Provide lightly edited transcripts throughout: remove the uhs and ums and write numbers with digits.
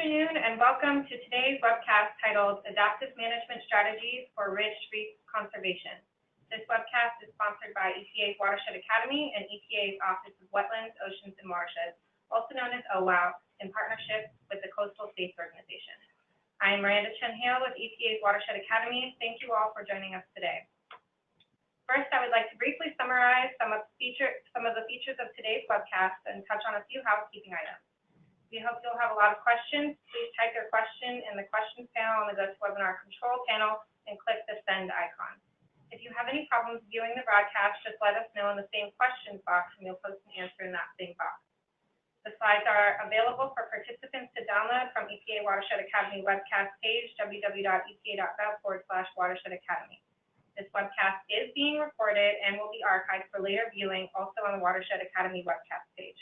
afternoon and welcome to today's webcast titled Adaptive Management Strategies for Rich Reef Conservation. This webcast is sponsored by EPA's Watershed Academy and EPA's Office of Wetlands, Oceans, and Watersheds, also known as OWOW, in partnership with the Coastal States Organization. I am Miranda Chen-Hale with EPA's Watershed Academy. Thank you all for joining us today. First, I would like to briefly summarize some of the features of today's webcast and touch on a few housekeeping items. We hope you'll have a lot of questions. Please type your question in the questions panel on the GoToWebinar control panel and click the send icon. If you have any problems viewing the broadcast, just let us know in the same questions box and we'll post an answer in that same box. The slides are available for participants to download from EPA Watershed Academy webcast page, www.epa.gov/Watershed Academy. This webcast is being recorded and will be archived for later viewing also on the Watershed Academy webcast page.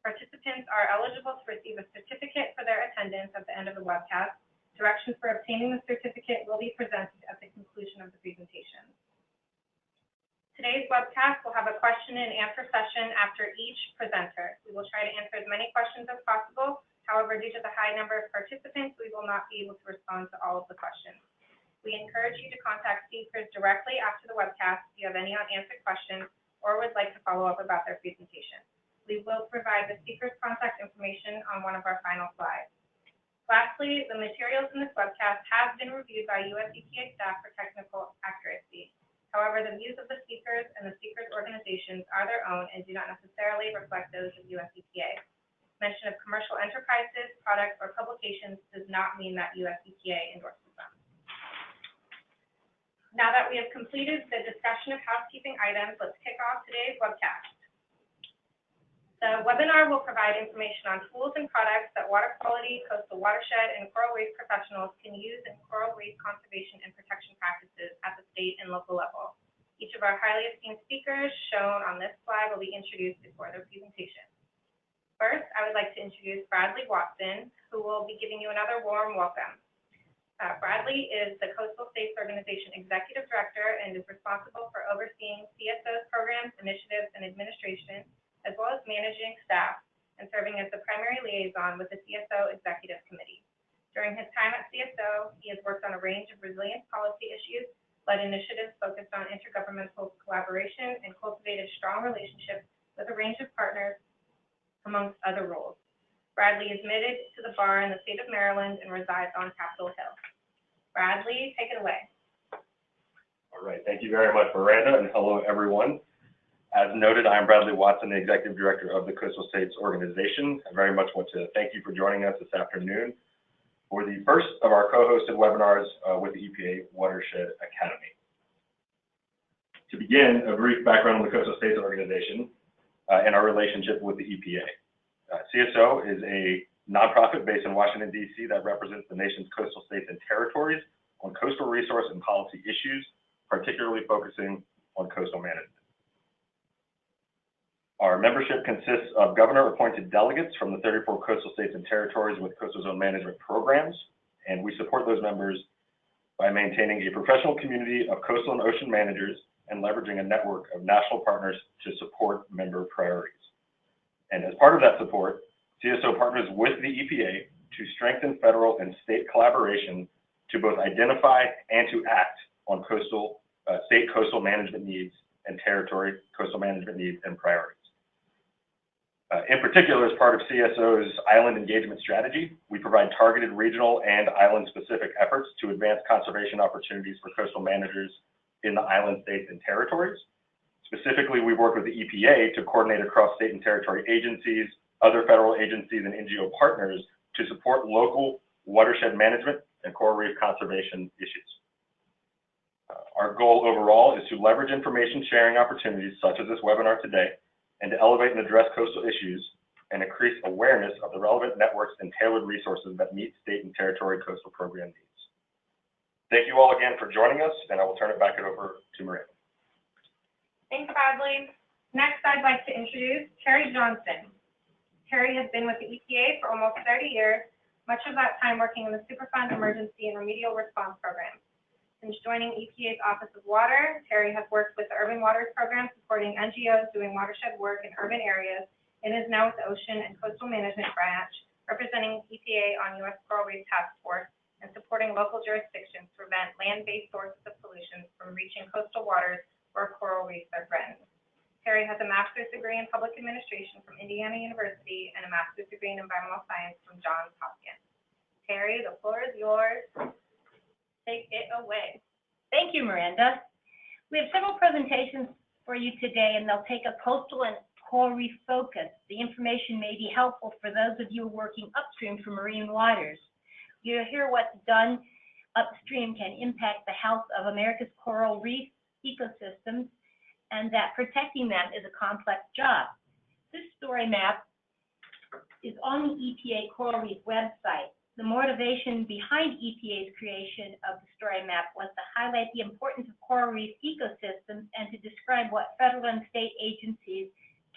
Participants are eligible to receive a certificate for their attendance at the end of the webcast. Directions for obtaining the certificate will be presented at the conclusion of the presentation. Today's webcast will have a question and answer session after each presenter. We will try to answer as many questions as possible. However, due to the high number of participants, we will not be able to respond to all of the questions. We encourage you to contact speakers directly after the webcast if you have any unanswered questions or would like to follow up about their presentation. We will provide the speaker's contact information on one of our final slides. Lastly, the materials in this webcast have been reviewed by US EPA staff for technical accuracy. However, the views of the speakers and the speakers' organizations are their own and do not necessarily reflect those of US EPA. Mention of commercial enterprises, products, or publications does not mean that US EPA endorses them. Now that we have completed the discussion of housekeeping items, let's kick off today's webcast. The webinar will provide information on tools and products that water quality, coastal watershed, and coral reef professionals can use in coral reef conservation and protection practices at the state and local level. Each of our highly esteemed speakers shown on this slide will be introduced before their presentation. First, I would like to introduce Bradley Watson, who will be giving you another warm welcome. Bradley is the Coastal States Organization Executive Director and is responsible for overseeing CSO's programs, initiatives, and administration, as well as managing staff and serving as the primary liaison with the CSO Executive Committee. During his time at CSO, he has worked on a range of resilience policy issues, led initiatives focused on intergovernmental collaboration, and cultivated strong relationships with a range of partners, amongst other roles. Bradley is admitted to the bar in the state of Maryland and resides on Capitol Hill. Bradley, take it away. All right, thank you very much, Miranda, and hello, everyone. As noted, I'm Bradley Watson, the Executive Director of the Coastal States Organization. I very much want to thank you for joining us this afternoon for the first of our co-hosted webinars with the EPA Watershed Academy. To begin, a brief background on the Coastal States Organization and our relationship with the EPA. CSO is a nonprofit based in Washington, D.C. that represents the nation's coastal states and territories on coastal resource and policy issues, particularly focusing on coastal management. Our membership consists of governor-appointed delegates from the 34 coastal states and territories with coastal zone management programs, and we support those members by maintaining a professional community of coastal and ocean managers and leveraging a network of national partners to support member priorities. And as part of that support, CSO partners with the EPA to strengthen federal and state collaboration to both identify and to act on state coastal management needs and territory coastal management needs and priorities. In particular, as part of CSO's island engagement strategy, we provide targeted regional and island-specific efforts to advance conservation opportunities for coastal managers in the island states and territories. Specifically, we've worked with the EPA to coordinate across state and territory agencies, other federal agencies, and NGO partners to support local watershed management and coral reef conservation issues. Our goal overall is to leverage information sharing opportunities such as this webinar today and to elevate and address coastal issues and increase awareness of the relevant networks and tailored resources that meet state and territory coastal program needs. Thank you all again for joining us, and I will turn it back over to Miranda. Thanks, Bradley. Next, I'd like to introduce Terry Johnson. Terry has been with the EPA for almost 30 years, much of that time working in the Superfund Emergency and Remedial Response Program. Since joining EPA's Office of Water, Terry has worked with the Urban Waters Program supporting NGOs doing watershed work in urban areas and is now with the Ocean and Coastal Management Branch, representing EPA on U.S. Coral Reef Task Force, and supporting local jurisdictions to prevent land-based sources of pollution from reaching coastal waters where coral reefs are threatened. Terry has a master's degree in public administration from Indiana University and a master's degree in environmental science from Johns Hopkins. Terry, the floor is yours. Take it away. Thank you, Miranda. We have several presentations for you today, and they'll take a coastal and coral reef focus. The information may be helpful for those of you working upstream from marine waters. You'll hear what's done upstream can impact the health of America's coral reef ecosystems, and that protecting them is a complex job. This story map is on the EPA Coral Reef website. The motivation behind EPA's creation of the story map was to highlight the importance of coral reef ecosystems and to describe what federal and state agencies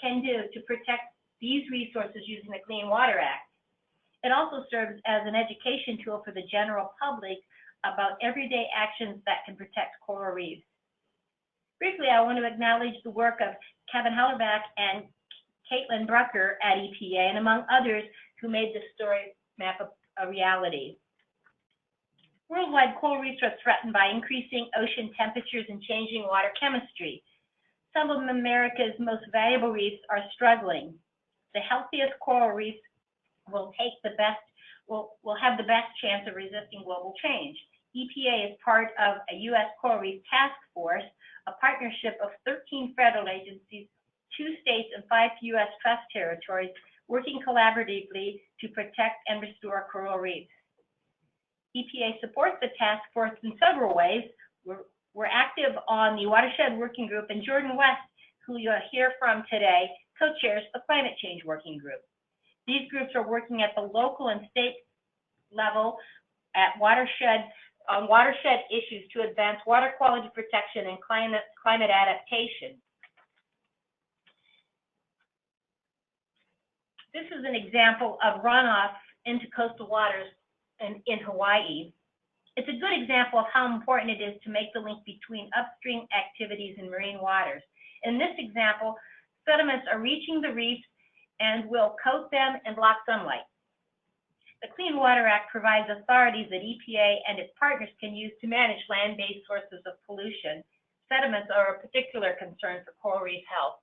can do to protect these resources using the Clean Water Act. It also serves as an education tool for the general public about everyday actions that can protect coral reefs. Briefly, I want to acknowledge the work of Kevin Hellerback and Caitlin Brucker at EPA, and among others, who made this story map a reality. Worldwide, coral reefs are threatened by increasing ocean temperatures and changing water chemistry. Some of America's most valuable reefs are struggling. The healthiest coral reefs will have the best chance of resisting global change. EPA is part of a U.S. Coral Reef Task Force, a partnership of 13 federal agencies, 2 states, and 5 U.S. trust territories, working collaboratively to protect and restore coral reefs. EPA supports the task force in several ways. We're active on the Watershed Working Group, and Jordan West, who you'll hear from today, co-chairs the Climate Change Working Group. These groups are working at the local and state level at on watershed issues to advance water quality protection and climate adaptation. This is an example of runoff into coastal waters in Hawaii. It's a good example of how important it is to make the link between upstream activities and marine waters. In this example, sediments are reaching the reefs and will coat them and block sunlight. The Clean Water Act provides authorities that EPA and its partners can use to manage land-based sources of pollution. Sediments are a particular concern for coral reef health.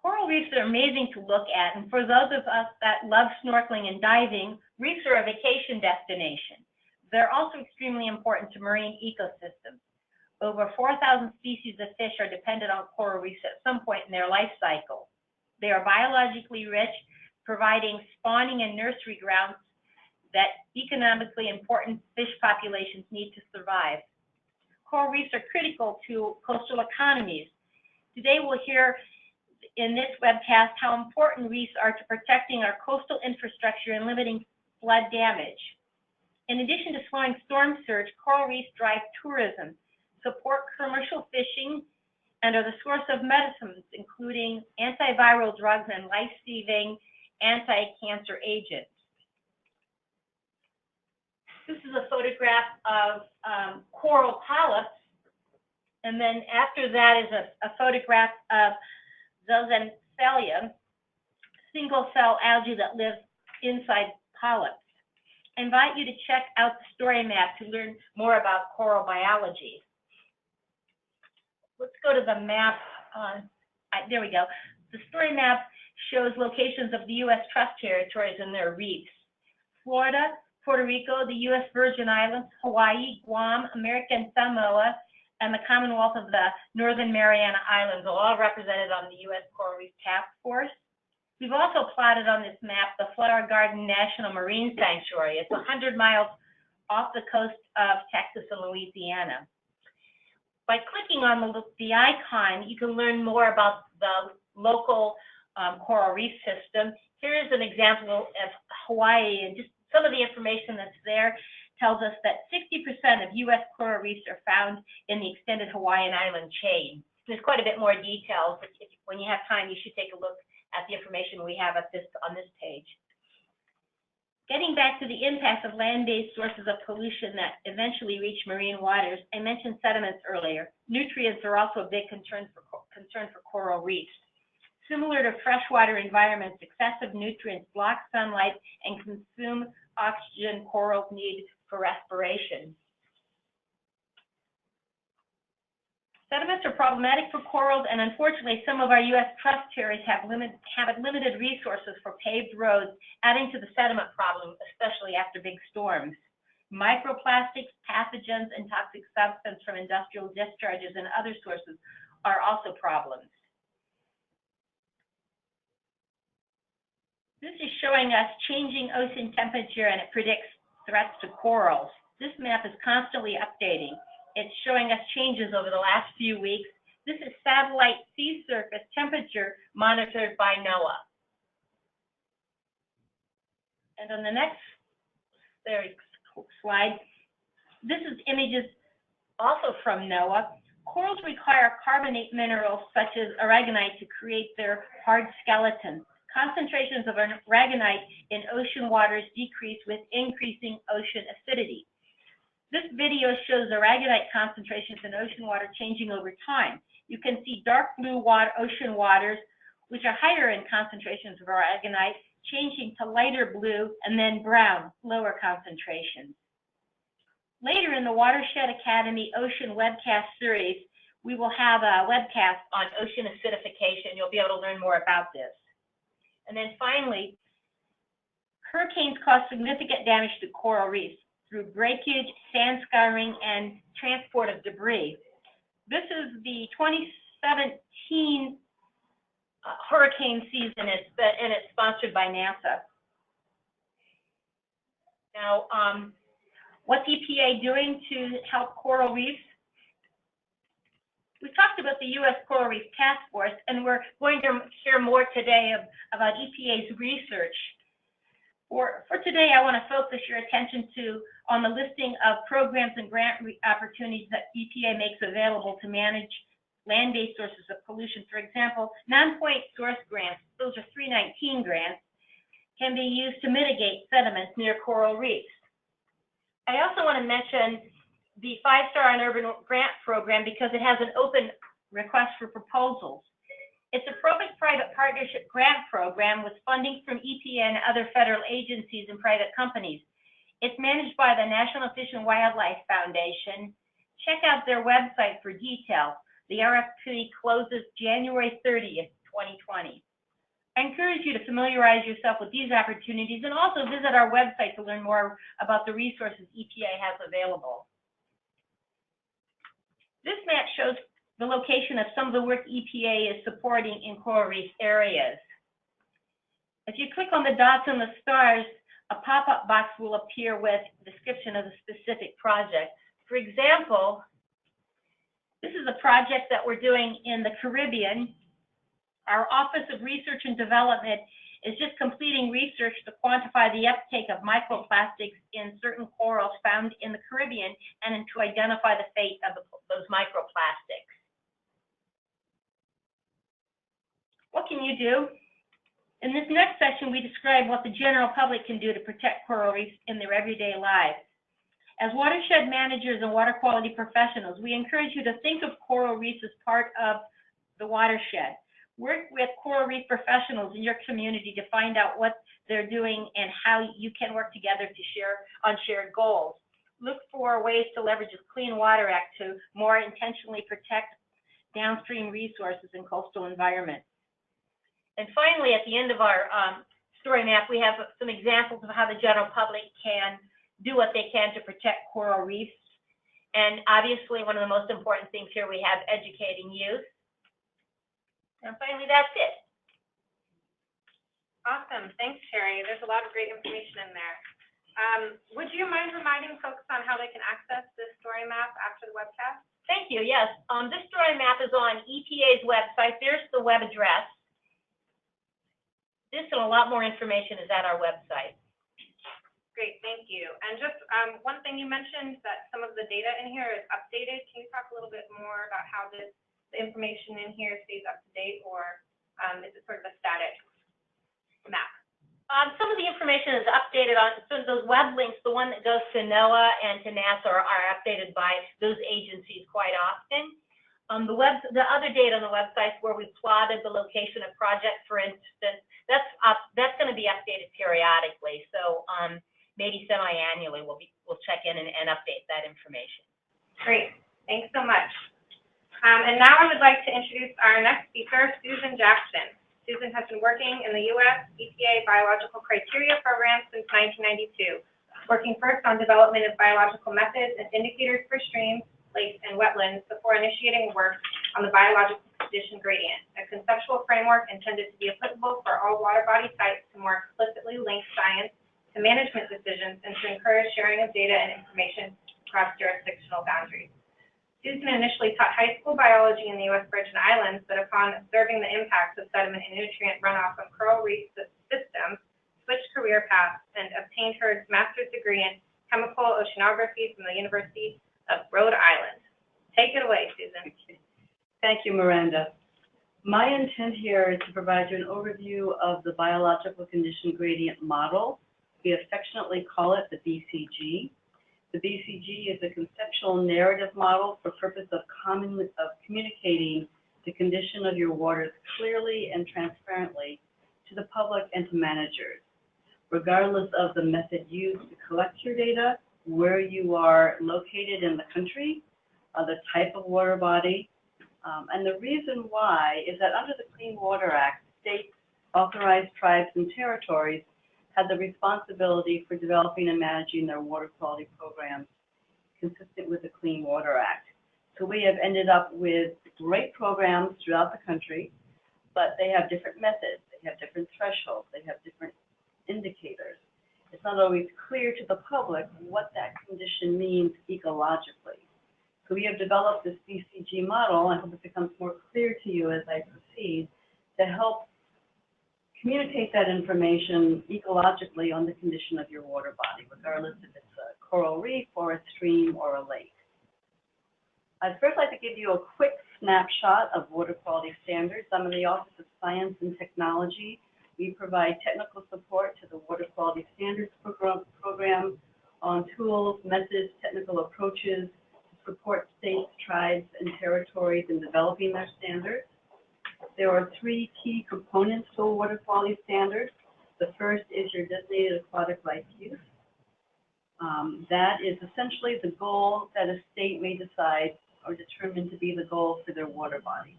Coral reefs are amazing to look at, and for those of us that love snorkeling and diving, reefs are a vacation destination. They're also extremely important to marine ecosystems. Over 4,000 species of fish are dependent on coral reefs at some point in their life cycle. They are biologically rich, providing spawning and nursery grounds that economically important fish populations need to survive. Coral reefs are critical to coastal economies. Today we'll hear in this webcast how important reefs are to protecting our coastal infrastructure and limiting flood damage. In addition to slowing storm surge, coral reefs drive tourism, support commercial fishing, and are the source of medicines, including antiviral drugs and life-saving anti-cancer agents. This is a photograph of coral polyps, and then after that is a photograph of zooxanthellae, single-cell algae that lives inside polyps. I invite you to check out the story map to learn more about coral biology. Let's go to the map. There we go. The story map shows locations of the U.S. trust territories and their reefs. Florida, Puerto Rico, the U.S. Virgin Islands, Hawaii, Guam, American Samoa, and the Commonwealth of the Northern Mariana Islands are all represented on the U.S. Coral Reef Task Force. We've also plotted on this map the Flower Garden National Marine Sanctuary. It's 100 miles off the coast of Texas and Louisiana. By clicking on the icon, you can learn more about the local coral reef system. Here is an example of Hawaii, and just some of the information that's there tells us that 60% of U.S. coral reefs are found in the extended Hawaiian island chain. There's quite a bit more details. When you have time, you should take a look at the information we have on this page. Getting back to the impact of land-based sources of pollution that eventually reach marine waters, I mentioned sediments earlier. Nutrients are also a big concern for coral reefs. Similar to freshwater environments, excessive nutrients block sunlight and consume oxygen corals need for respiration. Sediments are problematic for corals, and unfortunately, some of our U.S. trust areas have limited resources for paved roads, adding to the sediment problem, especially after big storms. Microplastics, pathogens, and toxic substances from industrial discharges and other sources are also problems. This is showing us changing ocean temperature, and it predicts threats to corals. This map is constantly updating. It's showing us changes over the last few weeks. This is satellite sea surface temperature monitored by NOAA. And on the next slide, this is images also from NOAA. Corals require carbonate minerals such as aragonite to create their hard skeleton. Concentrations of aragonite in ocean waters decrease with increasing ocean acidity. This video shows aragonite concentrations in ocean water changing over time. You can see dark blue ocean waters, which are higher in concentrations of aragonite, changing to lighter blue and then brown, lower concentrations. Later in the Watershed Academy Ocean webcast series, we will have a webcast on ocean acidification. You'll be able to learn more about this. And then finally, hurricanes cause significant damage to coral reefs through breakage, sand scouring, and transport of debris. This is the 2017 hurricane season, and it's sponsored by NASA. Now, what's EPA doing to help coral reefs? We talked about the U.S. Coral Reef Task Force, and we're going to hear more today about EPA's research. For today, I want to focus your attention on the listing of programs and grant opportunities that EPA makes available to manage land-based sources of pollution. For example, non-point source grants, those are 319 grants, can be used to mitigate sediments near coral reefs. I also want to mention the 5-Star on Urban Grant Program because it has an open request for proposals. It's a public-private partnership grant program with funding from EPA and other federal agencies and private companies. It's managed by the National Fish and Wildlife Foundation. Check out their website for details. The RFP closes January 30th, 2020. I encourage you to familiarize yourself with these opportunities and also visit our website to learn more about the resources EPA has available. This map shows the location of some of the work EPA is supporting in coral reef areas. If you click on the dots and the stars, a pop-up box will appear with a description of the specific project. For example, this is a project that we're doing in the Caribbean. Our Office of Research and Development is just completing research to quantify the uptake of microplastics in certain corals found in the Caribbean and to identify the fate of those microplastics. What can you do? In this next session, we describe what the general public can do to protect coral reefs in their everyday lives. As watershed managers and water quality professionals, we encourage you to think of coral reefs as part of the watershed. Work with coral reef professionals in your community to find out what they're doing and how you can work together to share on shared goals. Look for ways to leverage the Clean Water Act to more intentionally protect downstream resources in coastal environments. And finally, at the end of our story map, we have some examples of how the general public can do what they can to protect coral reefs. And obviously, one of the most important things here, we have educating youth. And finally, that's it. Awesome. Thanks, Terry. There's a lot of great information in there. Would you mind reminding folks on how they can access this story map after the webcast? Thank you. Yes. This story map is on EPA's website. There's the web address. This and a lot more information is at our website. Great, thank you. And just one thing, you mentioned that some of the data in here is updated. Can you talk a little bit more about how the information in here stays up to date, or is it sort of a static map? Some of the information is updated on, so those web links, the one that goes to NOAA and to NASA are updated by those agencies quite often. The other data on the website where we plotted the location of projects, for instance, that's going to be updated periodically. So maybe semi-annually we'll check in and update that information. Great, thanks so much. And now I would like to introduce our next speaker, Susan Jackson. Susan has been working in the U.S. EPA Biological Criteria Program since 1992, working first on development of biological methods and indicators for streams, lakes, and wetlands before initiating work on the biological condition gradient, a conceptual framework intended to be applicable for all water body types to more explicitly link science to management decisions and to encourage sharing of data and information across jurisdictional boundaries. Susan initially taught high school biology in the U.S. Virgin Islands, but upon observing the impacts of sediment and nutrient runoff on coral reef systems, switched career paths and obtained her master's degree in chemical oceanography from the University of Rhode Island. Take it away, Susan. Thank you, Miranda. My intent here is to provide you an overview of the biological condition gradient model. We affectionately call it the BCG. The BCG is a conceptual narrative model for purpose of communicating the condition of your waters clearly and transparently to the public and to managers, regardless of the method used to collect your data, where you are located in the country, the type of water body. And the reason why is that under the Clean Water Act, states, authorized tribes, and territories had the responsibility for developing and managing their water quality programs consistent with the Clean Water Act. So we have ended up with great programs throughout the country, but they have different methods, they have different thresholds, they have different indicators. It's not always clear to the public what that condition means ecologically. So we have developed this BCG model. I hope it becomes more clear to you as I proceed to help communicate that information ecologically on the condition of your water body, regardless if it's a coral reef or a stream or a lake. I'd first like to give you a quick snapshot of water quality standards. I'm in the Office of Science and Technology. We provide technical support to the Water Quality Standards program on tools, methods, technical approaches to support states, tribes, and territories in developing their standards. There are three key components to a water quality standard. The first is your designated aquatic life use. That is essentially the goal that a state may decide or determine to be the goal for their water body.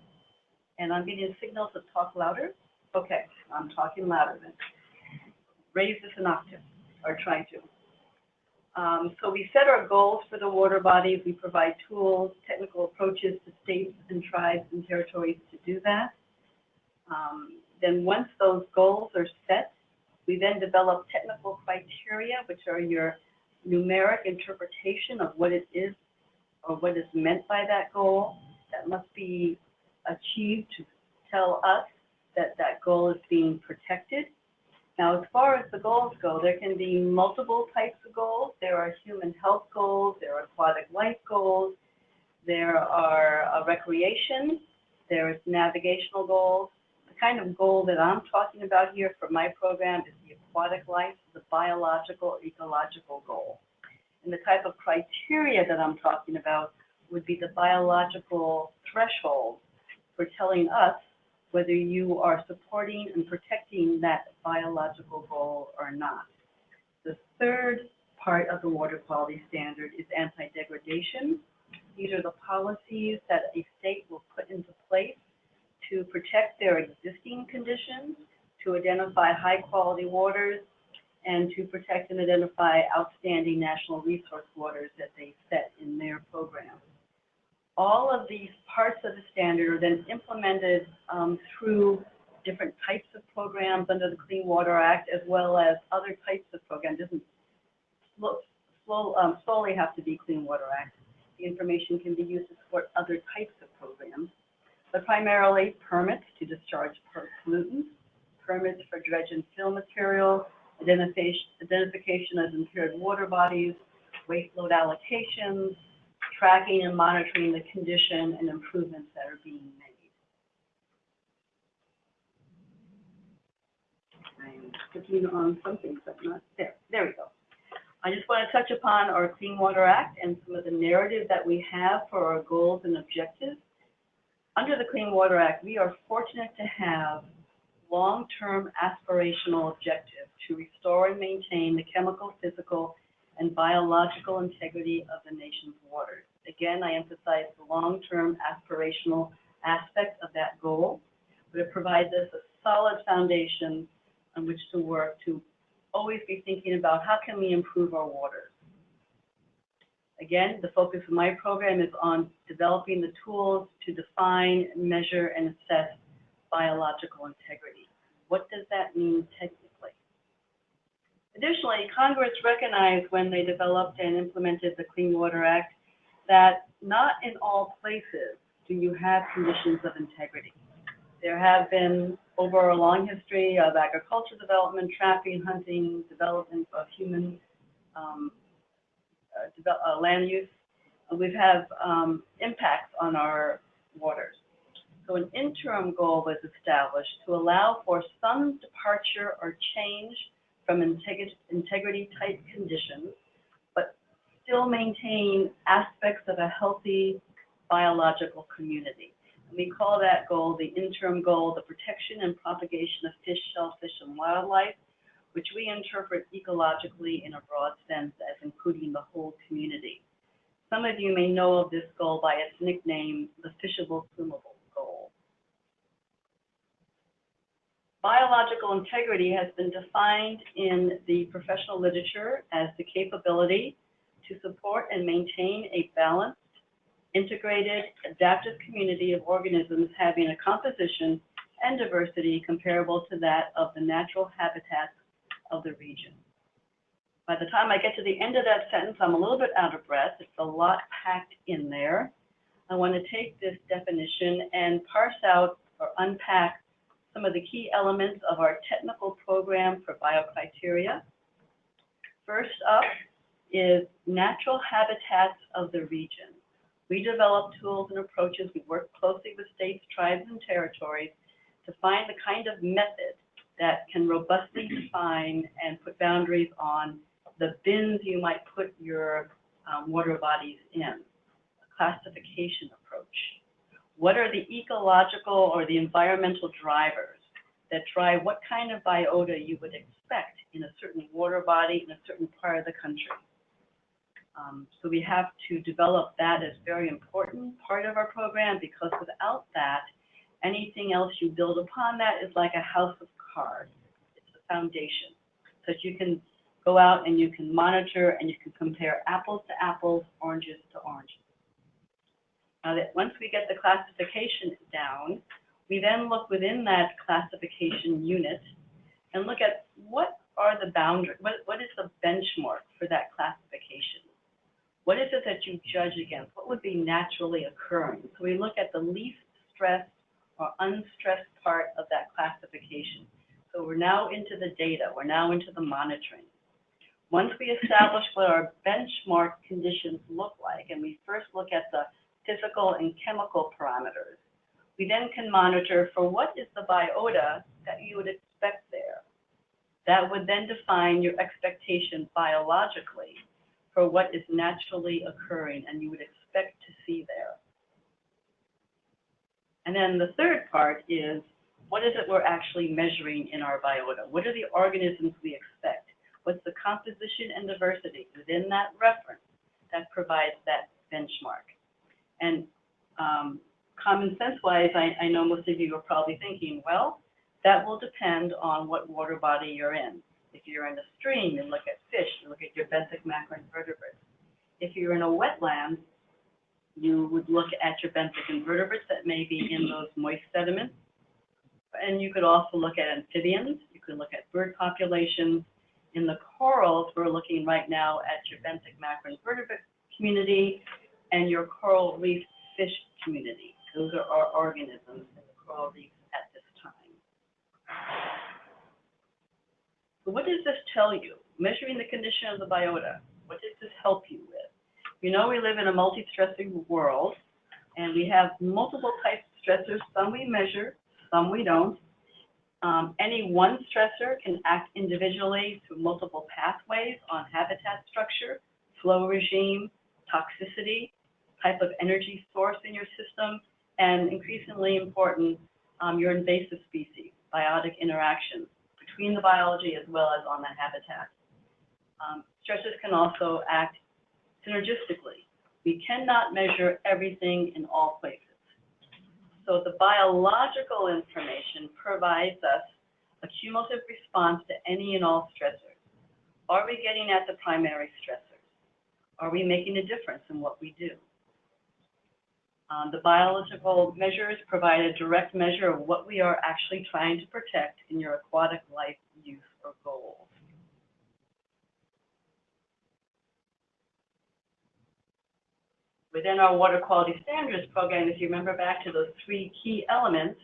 And I'm getting a signal to talk louder. Okay, I'm talking louder then. Raise this an octave, or try to. So we set our goals for the water bodies. We provide tools, technical approaches to states and tribes and territories to do that. Then once those goals are set, we then develop technical criteria, which are your numeric interpretation of what it is or what is meant by that goal that must be achieved to tell us that that goal is being protected. Now, as far as the goals go, there can be multiple types of goals. There are human health goals, there are aquatic life goals, there are recreation, there's navigational goals. The kind of goal that I'm talking about here for my program is the aquatic life, the biological, ecological goal. And the type of criteria that I'm talking about would be the biological threshold for telling us whether you are supporting and protecting that biological goal or not. The third part of the water quality standard is anti-degradation. These are the policies that a state will put into place to protect their existing conditions, to identify high-quality waters, and to protect and identify outstanding national resource waters that they set in their program. All of these parts of the standard are then implemented through different types of programs under the Clean Water Act, as well as other types of programs. It doesn't solely have to be Clean Water Act. The information can be used to support other types of programs, but primarily permits to discharge pollutants, permits for dredge and fill material, identification of impaired water bodies, waste load allocations, tracking and monitoring the condition and improvements that are being made. I'm clicking on something, but not there. There we go. I just want to touch upon our Clean Water Act and some of the narrative that we have for our goals and objectives. Under the Clean Water Act, we are fortunate to have long-term aspirational objectives to restore and maintain the chemical, physical, and biological integrity of the nation's waters. Again, I emphasize the long-term aspirational aspect of that goal, but it provides us a solid foundation on which to work to always be thinking about how can we improve our waters. Again, the focus of my program is on developing the tools to define, measure, and assess biological integrity. What does that mean technically? Additionally, Congress recognized when they developed and implemented the Clean Water Act that not in all places do you have conditions of integrity. There have been, over a long history of agricultural development, trapping, hunting, development of human land use, we've had impacts on our waters. So an interim goal was established to allow for some departure or change from integrity-type conditions, but still maintain aspects of a healthy biological community. And we call that goal, the interim goal, the protection and propagation of fish, shellfish, and wildlife, which we interpret ecologically in a broad sense as including the whole community. Some of you may know of this goal by its nickname, the fishable, swimmable goal. Biological integrity has been defined in the professional literature as the capability to support and maintain a balanced, integrated, adaptive community of organisms having a composition and diversity comparable to that of the natural habitats of the region. By the time I get to the end of that sentence, I'm a little bit out of breath. It's a lot packed in there. I want to take this definition and parse out or unpack some of the key elements of our technical program for biocriteria. First up is natural habitats of the region. We develop tools and approaches. We work closely with states, tribes, and territories to find the kind of method that can robustly define and put boundaries on the bins you might put your water bodies in, a classification approach. What are the ecological or the environmental drivers that drive what kind of biota you would expect in a certain water body in a certain part of the country? So we have to develop that as a very important part of our program, because without that, anything else you build upon that is like a house of cards. It's the foundation. So that you can go out and you can monitor and you can compare apples to apples, oranges to oranges. Now that once we get the classification down, we then look within that classification unit and look at what are the boundaries, what is the benchmark for that classification? What is it that you judge against? What would be naturally occurring? So we look at the least stressed or unstressed part of that classification. So we're now into the data, we're now into the monitoring. Once we establish what our benchmark conditions look like, and we first look at the physical and chemical parameters, we then can monitor for what is the biota that you would expect there. That would then define your expectation biologically for what is naturally occurring and you would expect to see there. And then the third part is, what is it we're actually measuring in our biota? What are the organisms we expect? What's the composition and diversity within that reference that provides that benchmark? And common sense-wise, I know most of you are probably thinking, well, that will depend on what water body you're in. If you're in a stream, you look at fish, you look at your benthic macroinvertebrates. If you're in a wetland, you would look at your benthic invertebrates that may be in those moist sediments. And you could also look at amphibians. You could look at bird populations. In the corals, we're looking right now at your benthic macroinvertebrate community and your coral reef fish community. Those are our organisms in the coral reefs at this time. So what does this tell you? Measuring the condition of the biota, what does this help you with? You know we live in a multi-stressing world, and we have multiple types of stressors. Some we measure, some we don't. Any one stressor can act individually through multiple pathways on habitat structure, flow regime, toxicity, type of energy source in your system, and increasingly important, your invasive species, biotic interactions between the biology as well as on the habitat. Stressors can also act synergistically. We cannot measure everything in all places. So the biological information provides us a cumulative response to any and all stressors. Are we getting at the primary stressors? Are we making a difference in what we do? The biological measures provide a direct measure of what we are actually trying to protect in your aquatic life use or goals. Within our water quality standards program, if you remember back to those 3 key elements,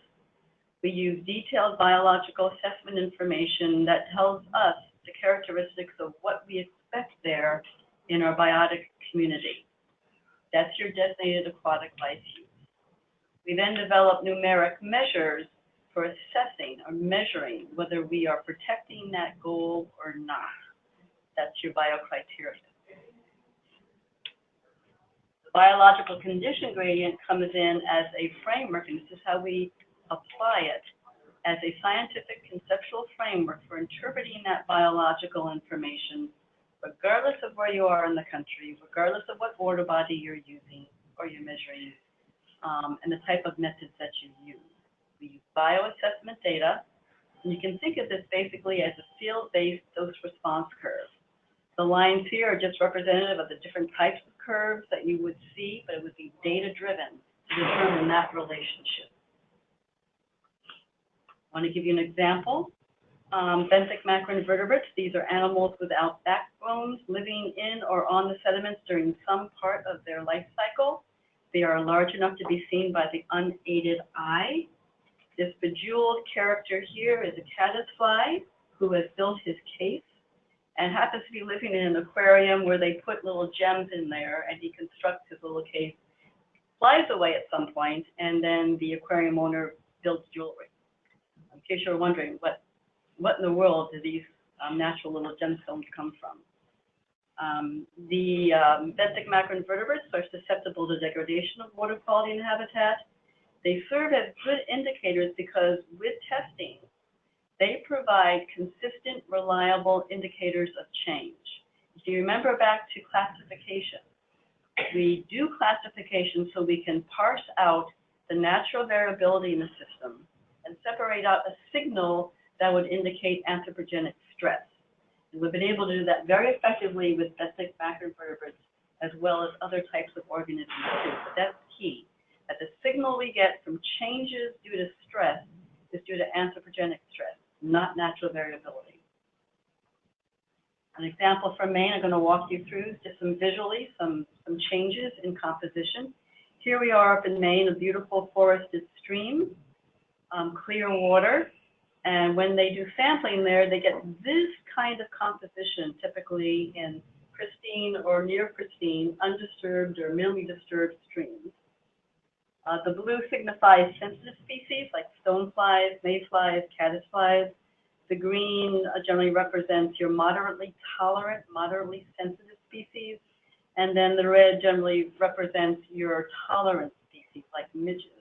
we use detailed biological assessment information that tells us the characteristics of what we expect there in our biotic community. That's your designated aquatic life use. We then develop numeric measures for assessing or measuring whether we are protecting that goal or not. That's your biocriteria. The biological condition gradient comes in as a framework, and this is how we apply it, as a scientific conceptual framework for interpreting that biological information, regardless of where you are in the country, regardless of what water body you're using or you're measuring, and the type of methods that you use. We use bioassessment data, and you can think of this basically as a field-based dose-response curve. The lines here are just representative of the different types of curves that you would see, but it would be data-driven to determine that relationship. I want to give you an example. Benthic macroinvertebrates, these are animals without backbones living in or on the sediments during some part of their life cycle. They are large enough to be seen by the unaided eye. This bejeweled character here is a caddisfly who has built his case and happens to be living in an aquarium where they put little gems in there, and he constructs his little case, flies away at some point, and then the aquarium owner builds jewelry. In case you're wondering, what in the world do these natural little gemstones come from? The benthic macroinvertebrates are susceptible to degradation of water quality and habitat. They serve as good indicators because with testing, they provide consistent, reliable indicators of change. If you remember back to classification, we do classification so we can parse out the natural variability in the system and separate out a signal that would indicate anthropogenic stress. And we've been able to do that very effectively with benthic macroinvertebrates as well as other types of organisms too. But that's key, that the signal we get from changes due to stress is due to anthropogenic stress, not natural variability. An example from Maine I'm going to walk you through just some visually, some changes in composition. Here we are up in Maine, a beautiful forested stream, clear water. And when they do sampling there, they get this kind of composition, typically in pristine or near pristine, undisturbed or minimally disturbed streams. The blue signifies sensitive species like stoneflies, mayflies, caddisflies. The green generally represents your moderately tolerant, moderately sensitive species. And then the red generally represents your tolerant species like midges.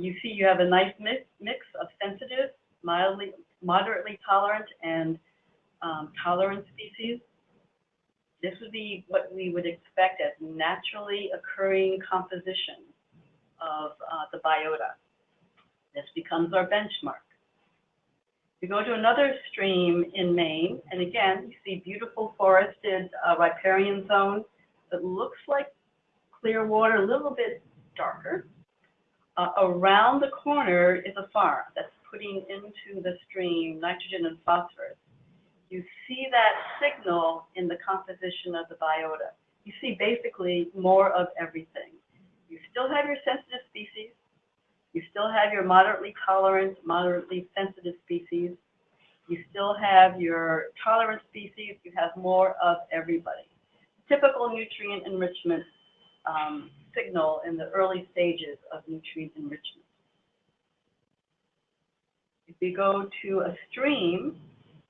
You see you have a nice mix of sensitive, moderately tolerant, and tolerant species. This would be what we would expect as naturally occurring composition of the biota. This becomes our benchmark. We go to another stream in Maine, and again, you see beautiful forested riparian zone that looks like clear water, a little bit darker. Around the corner is a farm that's putting into the stream nitrogen and phosphorus. You see that signal in the composition of the biota. You see basically more of everything. You still have your sensitive species. You still have your moderately tolerant, moderately sensitive species. You still have your tolerant species. You have more of everybody. Typical nutrient enrichment signal in the early stages of nutrient enrichment. If we go to a stream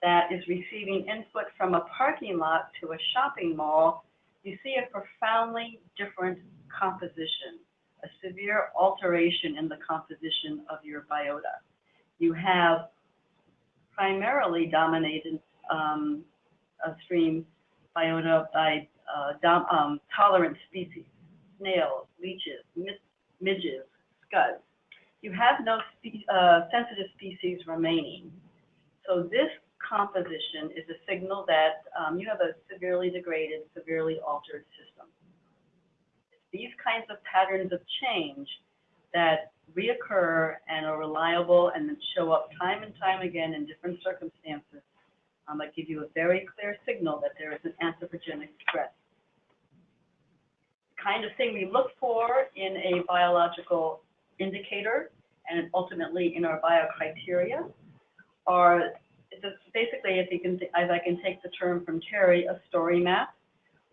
that is receiving input from a parking lot to a shopping mall, you see a profoundly different composition a severe alteration in the composition of your biota. You have primarily dominated a stream biota by tolerant species, snails, leeches, midges, scuds. You have no sensitive species remaining. So this composition is a signal that you have a severely degraded, severely altered system. It's these kinds of patterns of change that reoccur and are reliable and that show up time and time again in different circumstances that give you a very clear signal that there is an anthropogenic stress. The kind of thing we look for in a biological indicator and ultimately in our biocriteria are basically, if I can take the term from Terry, a story map.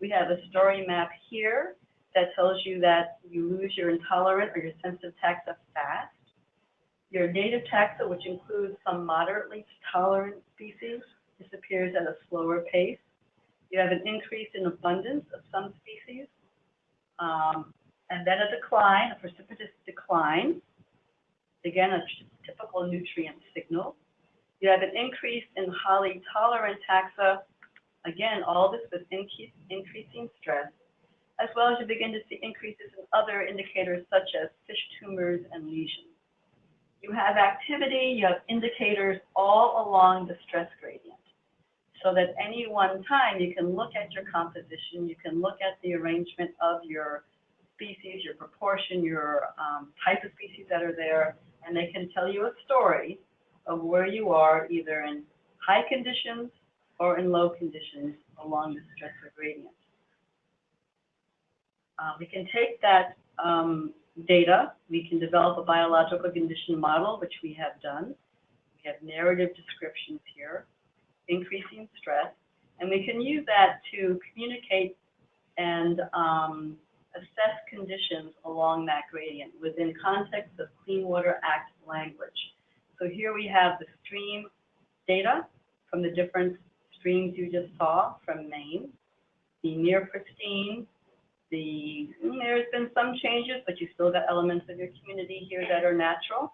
We have a story map here that tells you that you lose your intolerant or your sensitive taxa fast. Your native taxa, which includes some moderately tolerant species, disappears at a slower pace. You have an increase in abundance of some species, and then a decline, a precipitous decline. Again, a typical nutrient signal. You have an increase in highly tolerant taxa. Again, all this with increasing stress, as well as you begin to see increases in other indicators such as fish tumors and lesions. You have activity, you have indicators all along the stress gradient, so that any one time you can look at your composition, you can look at the arrangement of your species, your proportion, your type of species that are there, and they can tell you a story of where you are either in high conditions or in low conditions along the stressor gradient. We can take that data, we can develop a biological condition model, which we have done. We have narrative descriptions here, increasing stress, and we can use that to communicate and assess conditions along that gradient within context of Clean Water Act language. So here we have the stream data from the different streams you just saw from Maine, the near pristine, there's been some changes, but you still got elements of your community here that are natural,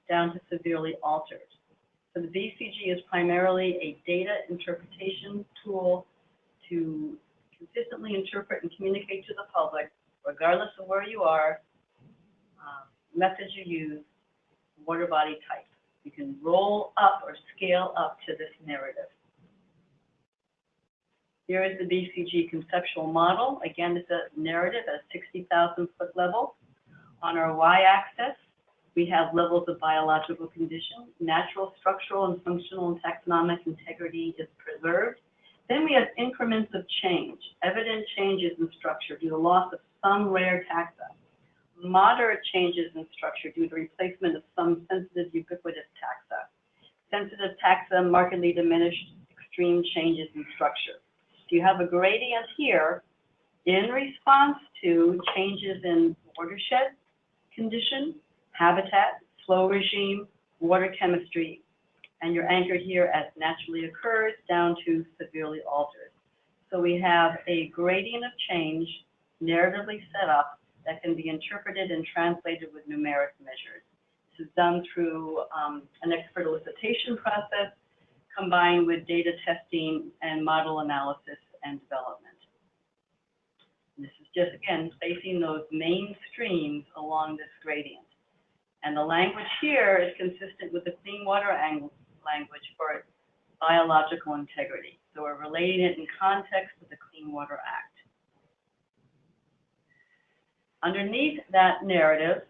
down to severely altered. So the BCG is primarily a data interpretation tool to consistently interpret and communicate to the public, regardless of where you are, methods you use, water body type. You can roll up or scale up to this narrative. Here is the BCG conceptual model. Again, it's a narrative at a 60,000 foot level. On our y-axis, we have levels of biological condition. Natural, structural, and functional and taxonomic integrity is preserved. Then we have increments of change, evident changes in structure due to loss of some rare taxa, moderate changes in structure due to replacement of some sensitive ubiquitous taxa, sensitive taxa markedly diminished, extreme changes in structure. So you have a gradient here in response to changes in watershed condition, habitat, flow regime, water chemistry, and you're anchored here as naturally occurs down to severely altered. So we have a gradient of change narratively set up that can be interpreted and translated with numeric measures. This is done through an expert elicitation process combined with data testing and model analysis and development. And this is just, again, placing those main streams along this gradient. And the language here is consistent with the Clean Water language for biological integrity. So we're relating it in context with the Clean Water Act. Underneath that narrative,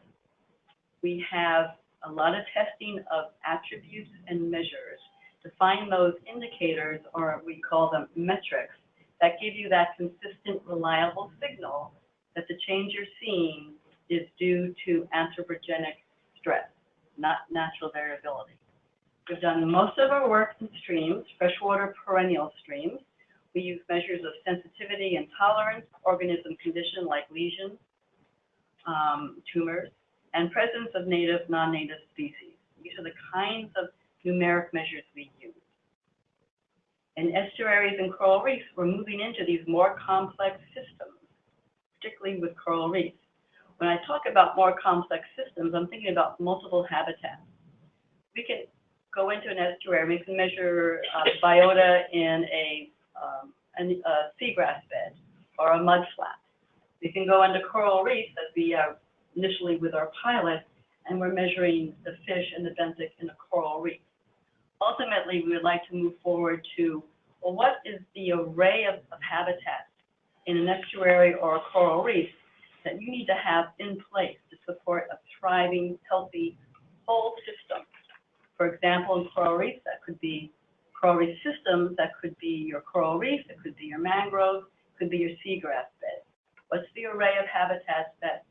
we have a lot of testing of attributes and measures to find those indicators, or we call them metrics, that give you that consistent, reliable signal that the change you're seeing is due to anthropogenic stress, not natural variability. We've done most of our work in streams, freshwater perennial streams. We use measures of sensitivity and tolerance, organism condition like lesions, tumors, and presence of native, non-native species. These are the kinds of numeric measures we use. In estuaries and coral reefs, we're moving into these more complex systems, particularly with coral reefs, When I talk about more complex systems, I'm thinking about multiple habitats. We can go into an estuary, we can measure biota in a seagrass bed or a mud flat. We can go into coral reefs, as we are initially with our pilot, and we're measuring the fish and the benthic in a coral reef. Ultimately, we would like to move forward to, well, what is the array of habitats in an estuary or a coral reef that you need to have in place to support a thriving, healthy, whole system? For example, in coral reefs, that could be coral reef systems, that could be your coral reef, it could be your mangroves, it could be your seagrass bed. What's the array of habitats that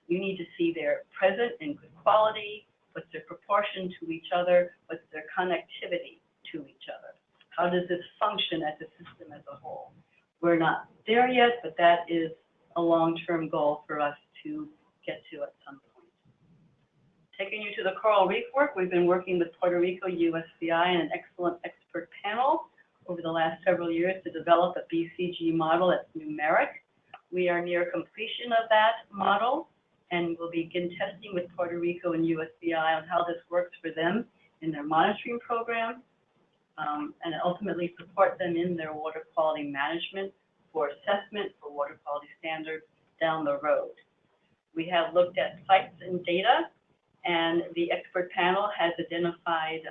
you need to see there present in good quality? What's their proportion to each other? What's their connectivity to each other? How does this function as a system as a whole? We're not there yet, but that is a long-term goal for us to get to at some point. Taking you to the coral reef work, we've been working with Puerto Rico, USCI, and an excellent expert panel over the last several years to develop a BCG model that's numeric. We are near completion of that model, and we'll begin testing with Puerto Rico and USCI on how this works for them in their monitoring program, and ultimately support them in their water quality management for assessment for water quality standards down the road. We have looked at sites and data, and the expert panel has identified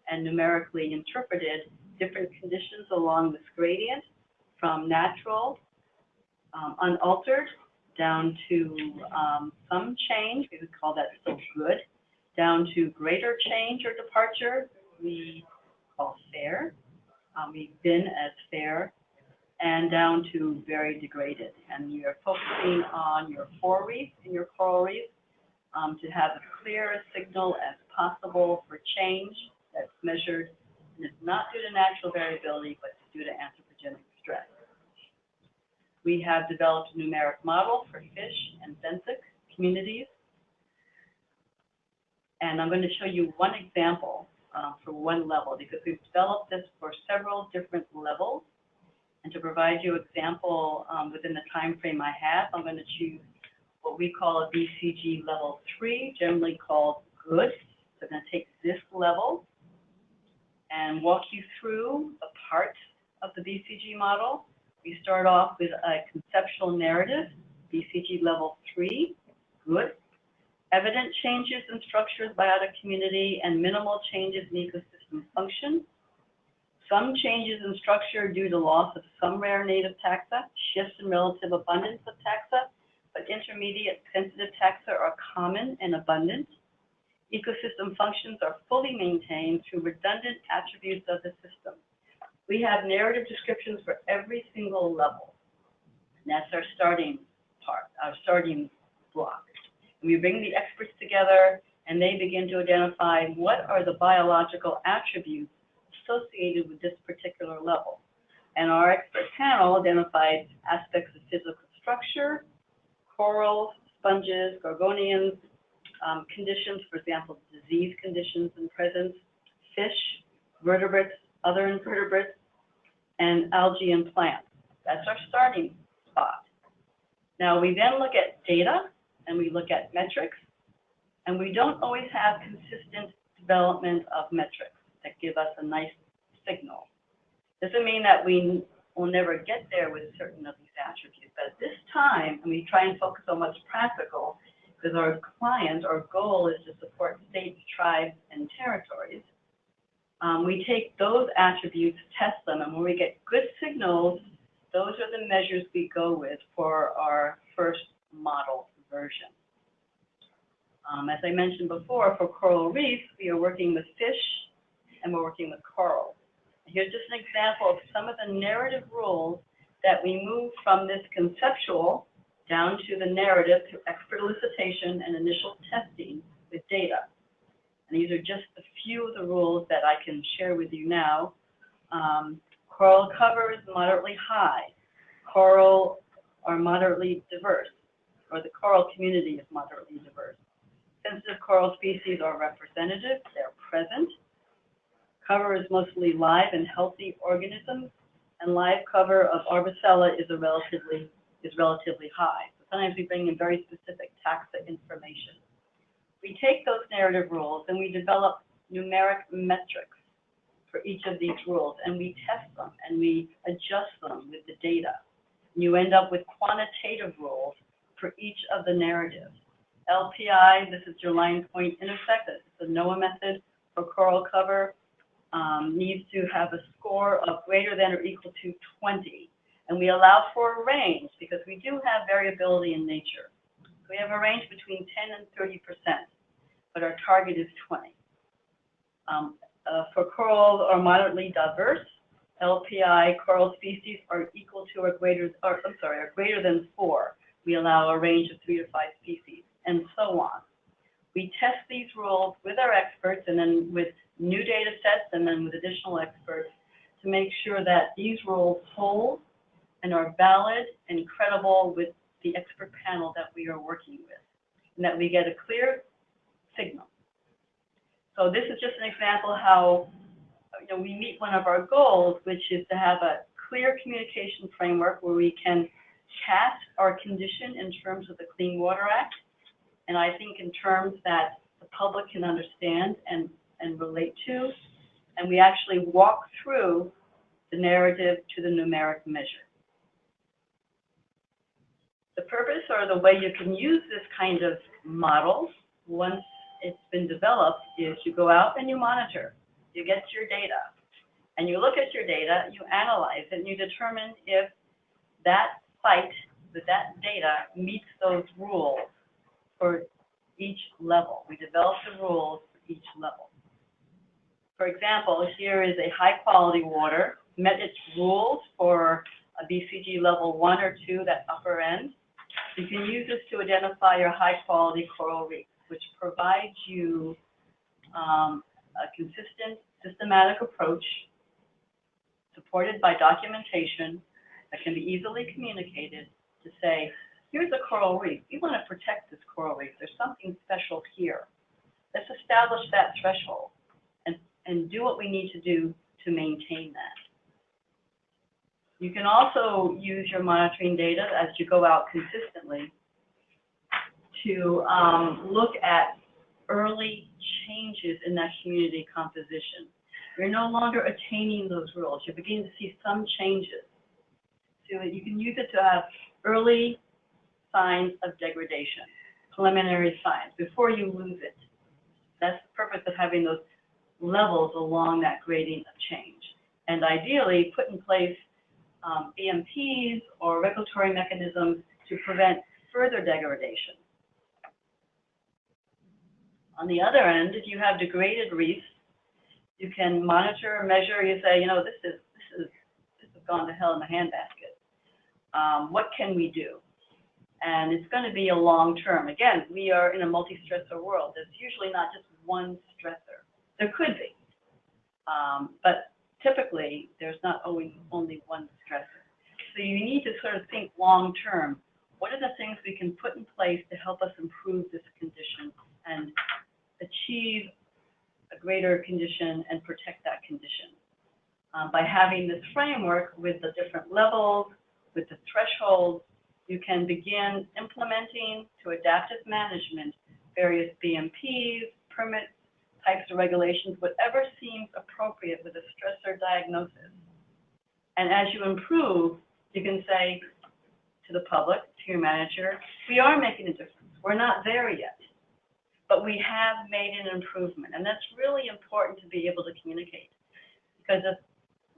and numerically interpreted different conditions along this gradient, from natural, unaltered, down to some change, we would call that still good, down to greater change or departure, we call fair, we've been as fair, and down to very degraded. And we are focusing on your fore reef and your coral reef to have as clear a signal as possible for change that's measured, and it's not due to natural variability, but it's due to anthropogenic stress. We have developed a numeric model for fish and benthic communities. And I'm going to show you one example for one level, because we've developed this for several different levels. And to provide you an example within the time frame I have, I'm going to choose what we call a BCG level 3, generally called good. So I'm going to take this level and walk you through a part of the BCG model. We start off with a conceptual narrative, BCG level 3, good. Evident changes in structures, biotic community, and minimal changes in ecosystem function. Some changes in structure due to loss of some rare native taxa, shifts in relative abundance of taxa, but intermediate sensitive taxa are common and abundant. Ecosystem functions are fully maintained through redundant attributes of the system. We have narrative descriptions for every single level. And that's our starting part, our starting block. And we bring the experts together, and they begin to identify what are the biological attributes associated with this particular level. And our expert panel identified aspects of physical structure, corals, sponges, gorgonians, conditions, for example, disease conditions and presence, fish, vertebrates, other invertebrates, and algae and plants. That's our starting spot. Now we then look at data, and we look at metrics, and we don't always have consistent development of metrics that give us a nice signal. Doesn't mean that we will never get there with certain of these attributes, but at this time, and we try and focus on what's practical, because our client, our goal is to support states, tribes, and territories. We take those attributes, test them, and when we get good signals, those are the measures we go with for our first model version. As I mentioned before, for coral reefs, we are working with fish and we're working with coral. Here's just an example of some of the narrative rules that we move from this conceptual down to the narrative through expert elicitation and initial testing with data. And these are just a few of the rules that I can share with you now. Coral cover is moderately high. Coral are moderately diverse, or the coral community is moderately diverse. Sensitive coral species are representative, they're present. Cover is mostly live and healthy organisms, and live cover of Arbicella is relatively high. So sometimes we bring in very specific taxa information. We take those narrative rules and we develop numeric metrics for each of these rules, and we test them and we adjust them with the data. And you end up with quantitative rules for each of the narratives. LPI, this is your line point intersect, it's the NOAA method for coral cover, needs to have a score of greater than or equal to 20. And we allow for a range because we do have variability in nature. We have a range between 10 and 30%, but our target is 20. For corals are moderately diverse, LPI coral species are equal to or greater, or I'm sorry, are greater than 4. We allow a range of 3 to 5 species, and so on. We test these rules with our experts and then with new data sets and then with additional experts to make sure that these rules hold and are valid and credible with the expert panel that we are working with, and that we get a clear signal. So this is just an example how we meet one of our goals, which is to have a clear communication framework where we can cast our condition in terms of the Clean Water Act, and I think in terms that the public can understand and relate to, and we actually walk through the narrative to the numeric measure. The purpose or the way you can use this kind of model once it's been developed is you go out and you monitor. You get your data, and you look at your data, you analyze it, and you determine if that site with that data meets those rules for each level. We develop the rules for each level. For example, here is a high quality water, met its rules for a BCG level 1 or 2, that upper end. You can use this to identify your high quality coral reef, which provides you a consistent, systematic approach supported by documentation that can be easily communicated to say, here's a coral reef. We want to protect this coral reef. There's something special here. Let's establish that threshold and do what we need to do to maintain that. You can also use your monitoring data as you go out consistently to look at early changes in that community composition. You're no longer attaining those rules. You're beginning to see some changes. So you can use it to have early signs of degradation, preliminary signs, before you lose it. That's the purpose of having those levels along that gradient of change. And ideally, put in place BMPs or regulatory mechanisms to prevent further degradation. On the other end, if you have degraded reefs, you can monitor, measure, you say, this has gone to hell in a handbasket. What can we do? And it's going to be a long term. Again, we are in a multi-stressor world. There's usually not just one stressor. There could be, but typically there's not always only one stressor. So you need to sort of think long term. What are the things we can put in place to help us improve this condition and achieve a greater condition and protect that condition? By having this framework with the different levels, with the thresholds, you can begin implementing to adaptive management various BMPs, permits, types of regulations, whatever seems appropriate with a stressor diagnosis. And as you improve, you can say to the public, to your manager, we are making a difference. We're not there yet, but we have made an improvement. And that's really important to be able to communicate, because if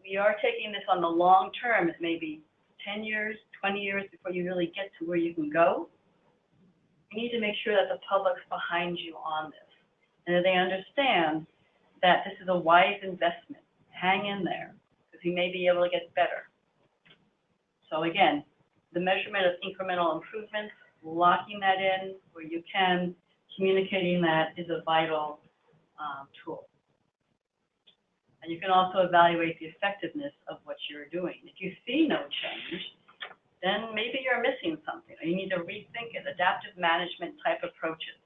we are taking this on the long term, it may be 10 years, 20 years before you really get to where you can go. You need to make sure that the public's behind you on this, and that they understand that this is a wise investment. Hang in there, because you may be able to get better. So again, the measurement of incremental improvements, locking that in where you can, communicating that is a vital tool. And you can also evaluate the effectiveness of what you're doing. If you see no change, then maybe you're missing something, or you need to rethink it. Adaptive management type approaches.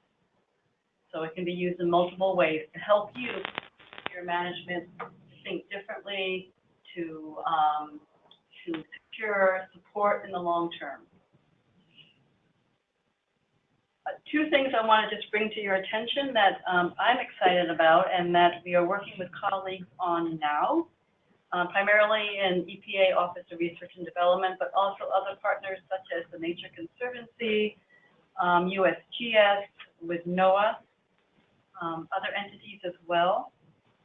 So it can be used in multiple ways to help you, your management, to think differently, to secure support in the long term. Two things I want to just bring to your attention that I'm excited about and that we are working with colleagues on now, primarily in EPA Office of Research and Development, but also other partners such as the Nature Conservancy, USGS, with NOAA, other entities as well.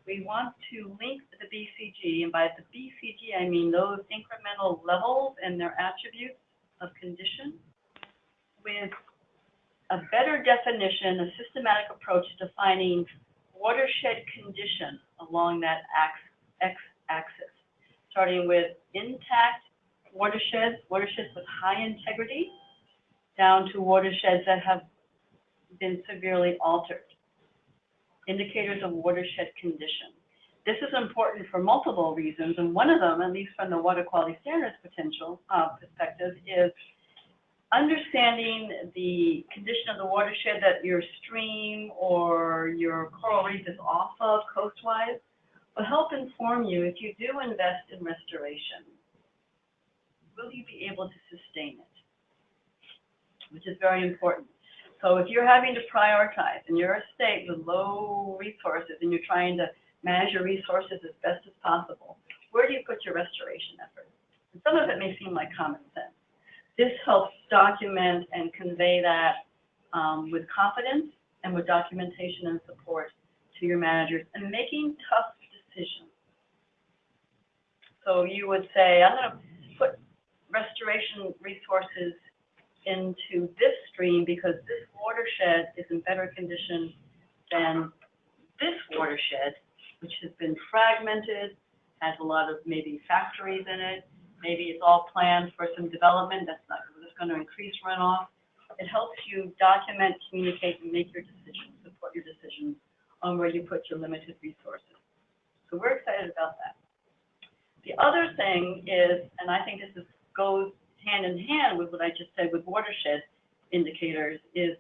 We want to link the BCG, and by the BCG I mean those incremental levels and their attributes of condition, with a better definition, a systematic approach to defining watershed condition along that x-axis, starting with intact watersheds, watersheds with high integrity, down to watersheds that have been severely altered. Indicators of watershed condition. This is important for multiple reasons, and one of them, at least from the water quality standards perspective, is understanding the condition of the watershed that your stream or your coral reef is off of coastwise will help inform you if you do invest in restoration. Will you be able to sustain it? Which is very important. So if you're having to prioritize and you're a state with low resources and you're trying to manage your resources as best as possible, where do you put your restoration efforts? And some of it may seem like common sense. This helps document and convey that with confidence and with documentation and support to your managers and making tough decisions. So you would say, I'm going to put restoration resources into this stream because this watershed is in better condition than this watershed, which has been fragmented, has a lot of maybe factories in it, maybe it's all planned for some development that's going to increase runoff. It helps you document, communicate, and make your decisions, support your decisions on where you put your limited resources. So we're excited about that. The other thing is, and I think this goes hand in hand with what I just said with watershed indicators, is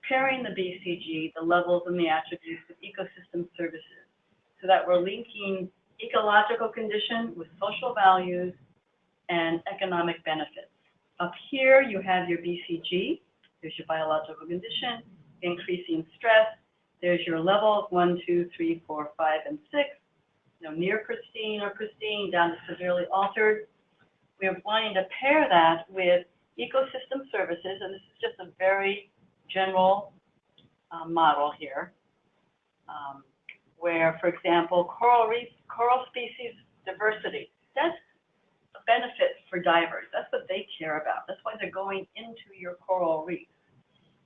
pairing the BCG, the levels and the attributes of ecosystem services, so that we're linking ecological condition with social values and economic benefits. Up here, you have your BCG. There's your biological condition, increasing stress. There's your levels, 1, 2, 3, 4, 5, and 6. Near pristine or pristine, down to severely altered. We're wanting to pair that with ecosystem services, and this is just a very general model here, where, for example, coral species diversity. That's a benefit for divers. That's what they care about. That's why they're going into your coral reef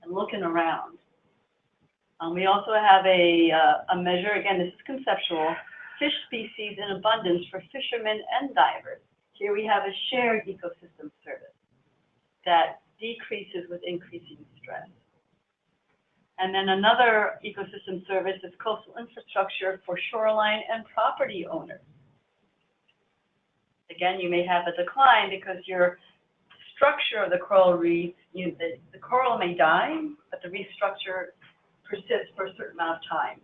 and looking around. We also have a measure, again, this is conceptual, fish species in abundance for fishermen and divers. Here we have a shared ecosystem service that decreases with increasing stress. And then another ecosystem service is coastal infrastructure for shoreline and property owners. Again, you may have a decline because your structure of the coral reef, the coral may die, but the reef structure persists for a certain amount of time.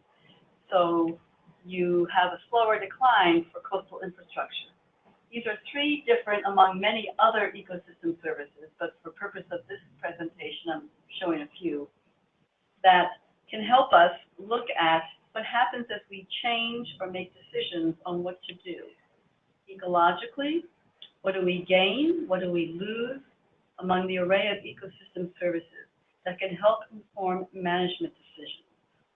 So you have a slower decline for coastal infrastructure. These are three different among many other ecosystem services, but for purpose of this presentation, I'm showing a few that can help us look at what happens as we change or make decisions on what to do. Ecologically, what do we gain? What do we lose among the array of ecosystem services that can help inform management decisions?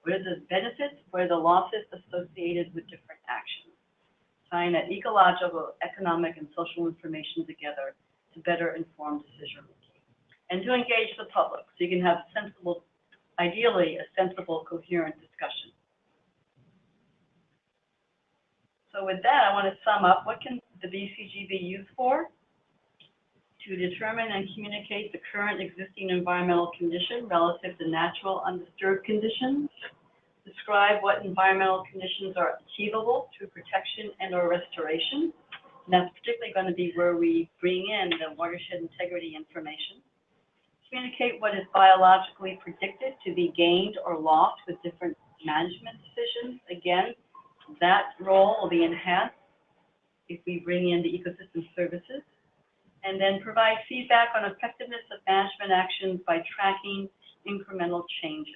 What are the benefits? What are the losses associated with different actions? Tying that ecological, economic, and social information together to better inform decision making. And to engage the public so you can have sensible, ideally a sensible, coherent discussion. So with that, I want to sum up. What can the BCG be used for? To determine and communicate the current existing environmental condition relative to natural undisturbed conditions. Describe what environmental conditions are achievable through protection and or restoration. And that's particularly going to be where we bring in the watershed integrity information. Communicate what is biologically predicted to be gained or lost with different management decisions. Again, that role will be enhanced if we bring in the ecosystem services. And then provide feedback on effectiveness of management actions by tracking incremental changes.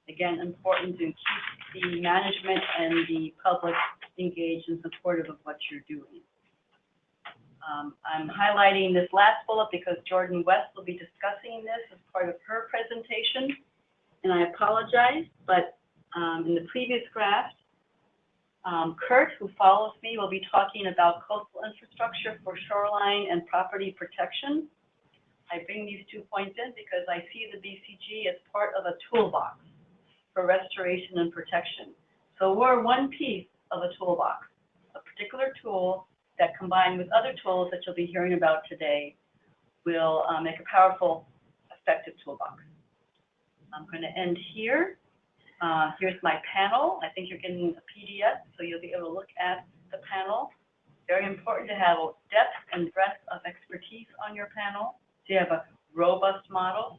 Again, important to keep the management and the public engaged and supportive of what you're doing. I'm highlighting this last bullet because Jordan West will be discussing this as part of her presentation. And I apologize, but in the previous graph, Kurt, who follows me, will be talking about coastal infrastructure for shoreline and property protection. I bring these 2 points in because I see the BCG as part of a toolbox for restoration and protection. So we're one piece of a toolbox, a particular tool that combined with other tools that you'll be hearing about today will make a powerful, effective toolbox. I'm going to end here. Here's my panel. I think you're getting a PDF, so you'll be able to look at the panel. Very important to have a depth and breadth of expertise on your panel, so you have a robust model.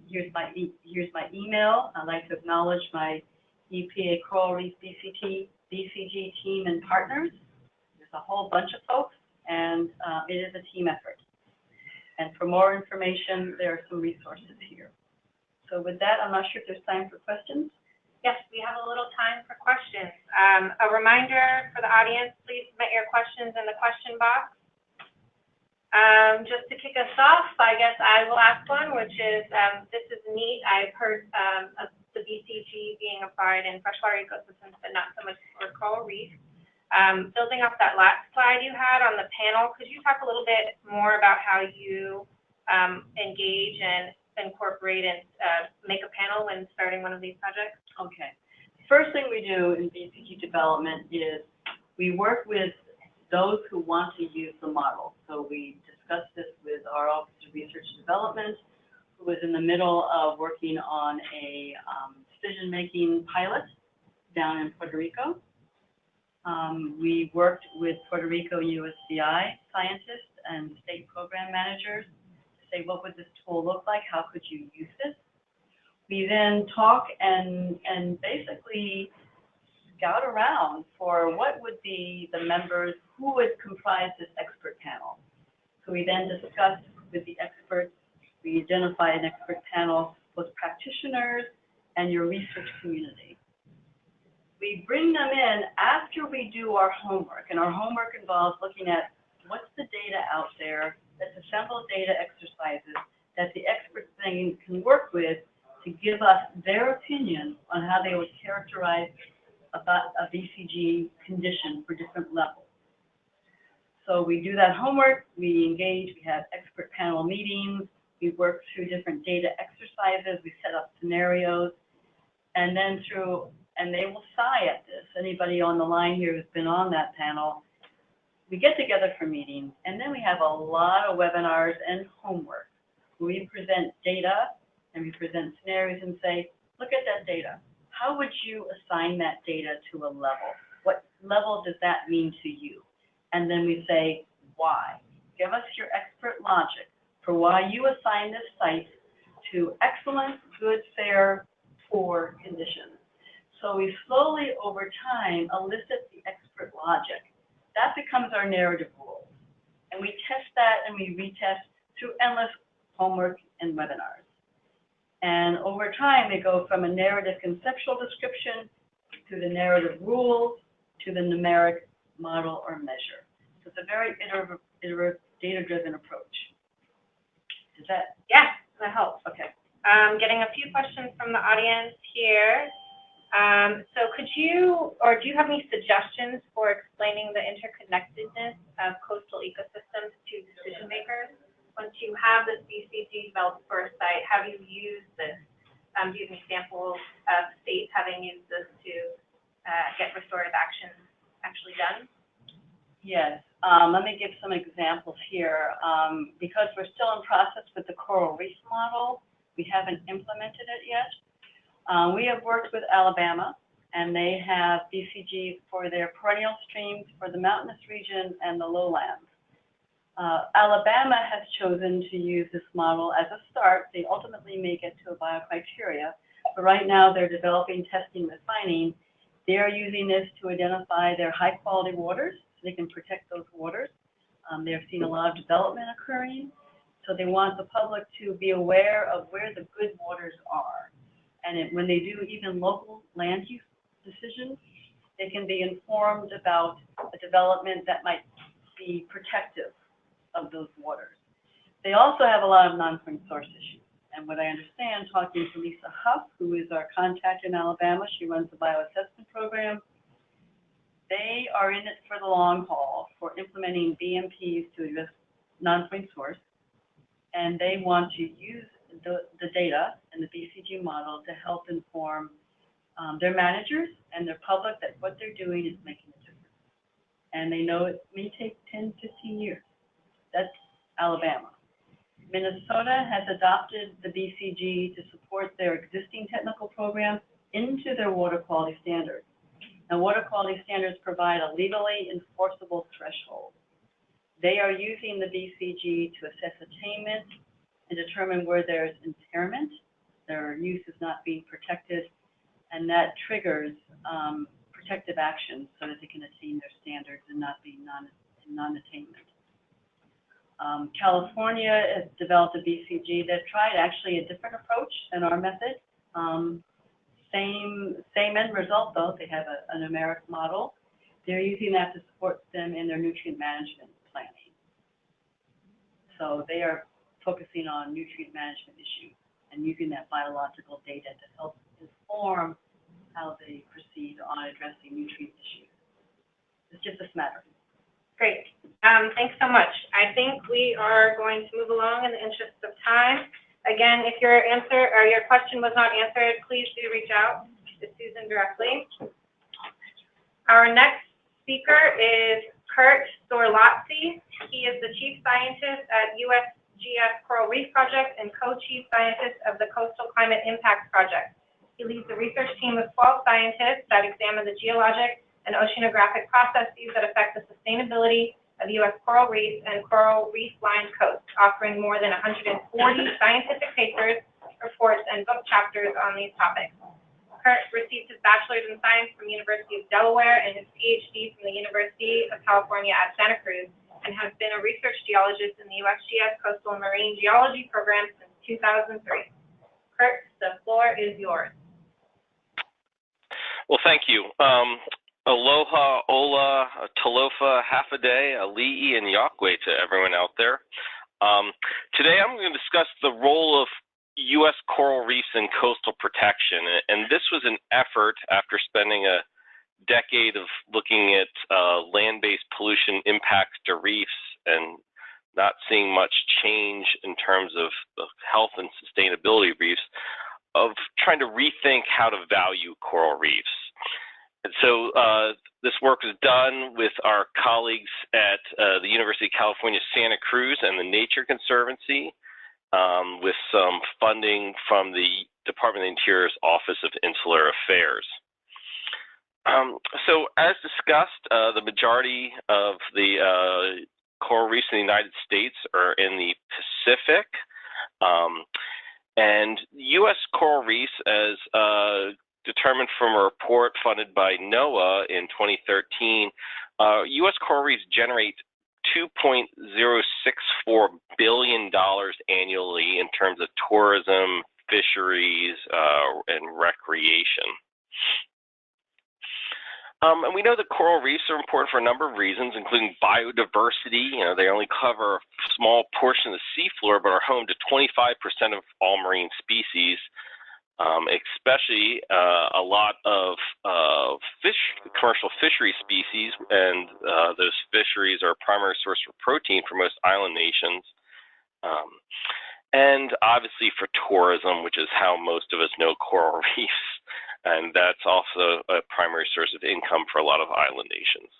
Here's my email. I'd like to acknowledge my EPA Coral Reef BCG team and partners. There's a whole bunch of folks, and it is a team effort. And for more information, there are some resources here. So with that, I'm not sure if there's time for questions. Yes, we have a little time for questions. A reminder for the audience, please submit your questions in the question box. Just to kick us off, I guess I will ask one, which is, this is neat. I've heard of the BCG being applied in freshwater ecosystems, but not so much for coral reefs. Building off that last slide you had on the panel, could you talk a little bit more about how you engage and incorporate and make a panel when starting one of these projects? Okay. First thing we do in BCG development is we work with those who want to use the model. So we discuss this with our Office of Research and Development, who was in the middle of working on a decision-making pilot down in Puerto Rico. We worked with Puerto Rico USDI scientists and state program managers to say, what would this tool look like? How could you use this? We then talk and basically scout around for what would be the members, who would comprise this expert panel. So we then discuss with the experts, we identify an expert panel with practitioners and your research community. We bring them in after we do our homework, and our homework involves looking at what's the data out there, let's assemble data exercises that the experts then can work with to give us their opinion on how they would characterize about a BCG condition for different levels. So we do that homework, we engage, we have expert panel meetings, we work through different data exercises, we set up scenarios, and then and they will sigh at this. Anybody on the line here who's been on that panel, we get together for meetings, and then we have a lot of webinars and homework. We present data, and we present scenarios and say, look at that data. How would you assign that data to a level? What level does that mean to you? And then we say, why? Give us your expert logic for why you assign this site to excellent, good, fair, poor conditions. So we slowly, over time, elicit the expert logic. That becomes our narrative rules. And we test that and we retest through endless homework and webinars. And over time, we go from a narrative conceptual description to the narrative rules to the numeric model or measure. So it's a very iterative, data-driven approach. Does that? Yeah, that helps. Okay. Getting a few questions from the audience here. So could you, or do you have any suggestions for explaining the interconnectedness of coastal ecosystems to decision makers? Once you have this BCG developed for a site, have you used this? Do you have examples of states having used this to get restorative action actually done? Yes. Let me give some examples here. Because we're still in process with the coral reef model, we haven't implemented it yet. We have worked with Alabama, and they have BCGs for their perennial streams for the mountainous region and the lowlands. Alabama has chosen to use this model as a start. They ultimately may get to a biocriteria, but right now they're developing, testing, refining. They are using this to identify their high-quality waters so they can protect those waters. They're seeing a lot of development occurring. So they want the public to be aware of where the good waters are. And when they do even local land use decisions, they can be informed about a development that might be protective of those waters. They also have a lot of non-point source issues. And what I understand, talking to Lisa Huff, who is our contact in Alabama, she runs the bioassessment program, they are in it for the long haul for implementing BMPs to address non-point source. And they want to use the data and the BCG model to help inform their managers and their public that what they're doing is making a difference. And they know it may take 10, 15 years. That's Alabama. Minnesota has adopted the BCG to support their existing technical program into their water quality standards. Now, water quality standards provide a legally enforceable threshold. They are using the BCG to assess attainment and determine where there's impairment, their use is not being protected, and that triggers protective actions so that they can attain their standards and not be non-attainment. California has developed a BCG that tried actually a different approach than our method. Same end result though, they have a numeric model. They're using that to support them in their nutrient management planning. So they are focusing on nutrient management issues and using that biological data to help inform how they proceed on addressing nutrient issues. It's just a smattering. Great. Thanks so much. I think we are going to move along in the interest of time. Again, if your answer or your question was not answered, please do reach out to Susan directly. Our next speaker is Kurt Storlazzi. He is the Chief Scientist at USGS Coral Reef Project and Co-Chief Scientist of the Coastal Climate Impact Project. He leads the research team of 12 scientists that examine the geologic and oceanographic processes that affect the sustainability of U.S. coral reefs and coral reef-lined coasts, offering more than 140 scientific papers, reports, and book chapters on these topics. Kurt received his bachelor's in science from the University of Delaware and his PhD from the University of California at Santa Cruz, and has been a research geologist in the USGS Coastal and Marine Geology program since 2003. Kurt, the floor is yours. Well, thank you. Aloha, ola, talofa, half a day, ali'i, and yakwe to everyone out there. Today I'm going to discuss the role of U.S. coral reefs in coastal protection. And this was an effort after spending a decade of looking at land-based pollution impacts to reefs and not seeing much change in terms of the health and sustainability of reefs, of trying to rethink how to value coral reefs. And so this work was done with our colleagues at the University of California, Santa Cruz and the Nature Conservancy, with some funding from the Department of the Interior's Office of Insular Affairs. So as discussed, the majority of the coral reefs in the United States are in the Pacific. And U.S. coral reefs, as determined from a report funded by NOAA in 2013, U.S. coral reefs generate $2.064 billion annually in terms of tourism, fisheries, and recreation. And we know that coral reefs are important for a number of reasons, including biodiversity. You know, they only cover a small portion of the seafloor, but are home to 25% of all marine species. Especially a lot of commercial fishery species, and those fisheries are a primary source for protein for most island nations. And obviously for tourism, which is how most of us know coral reefs, and that's also a primary source of income for a lot of island nations.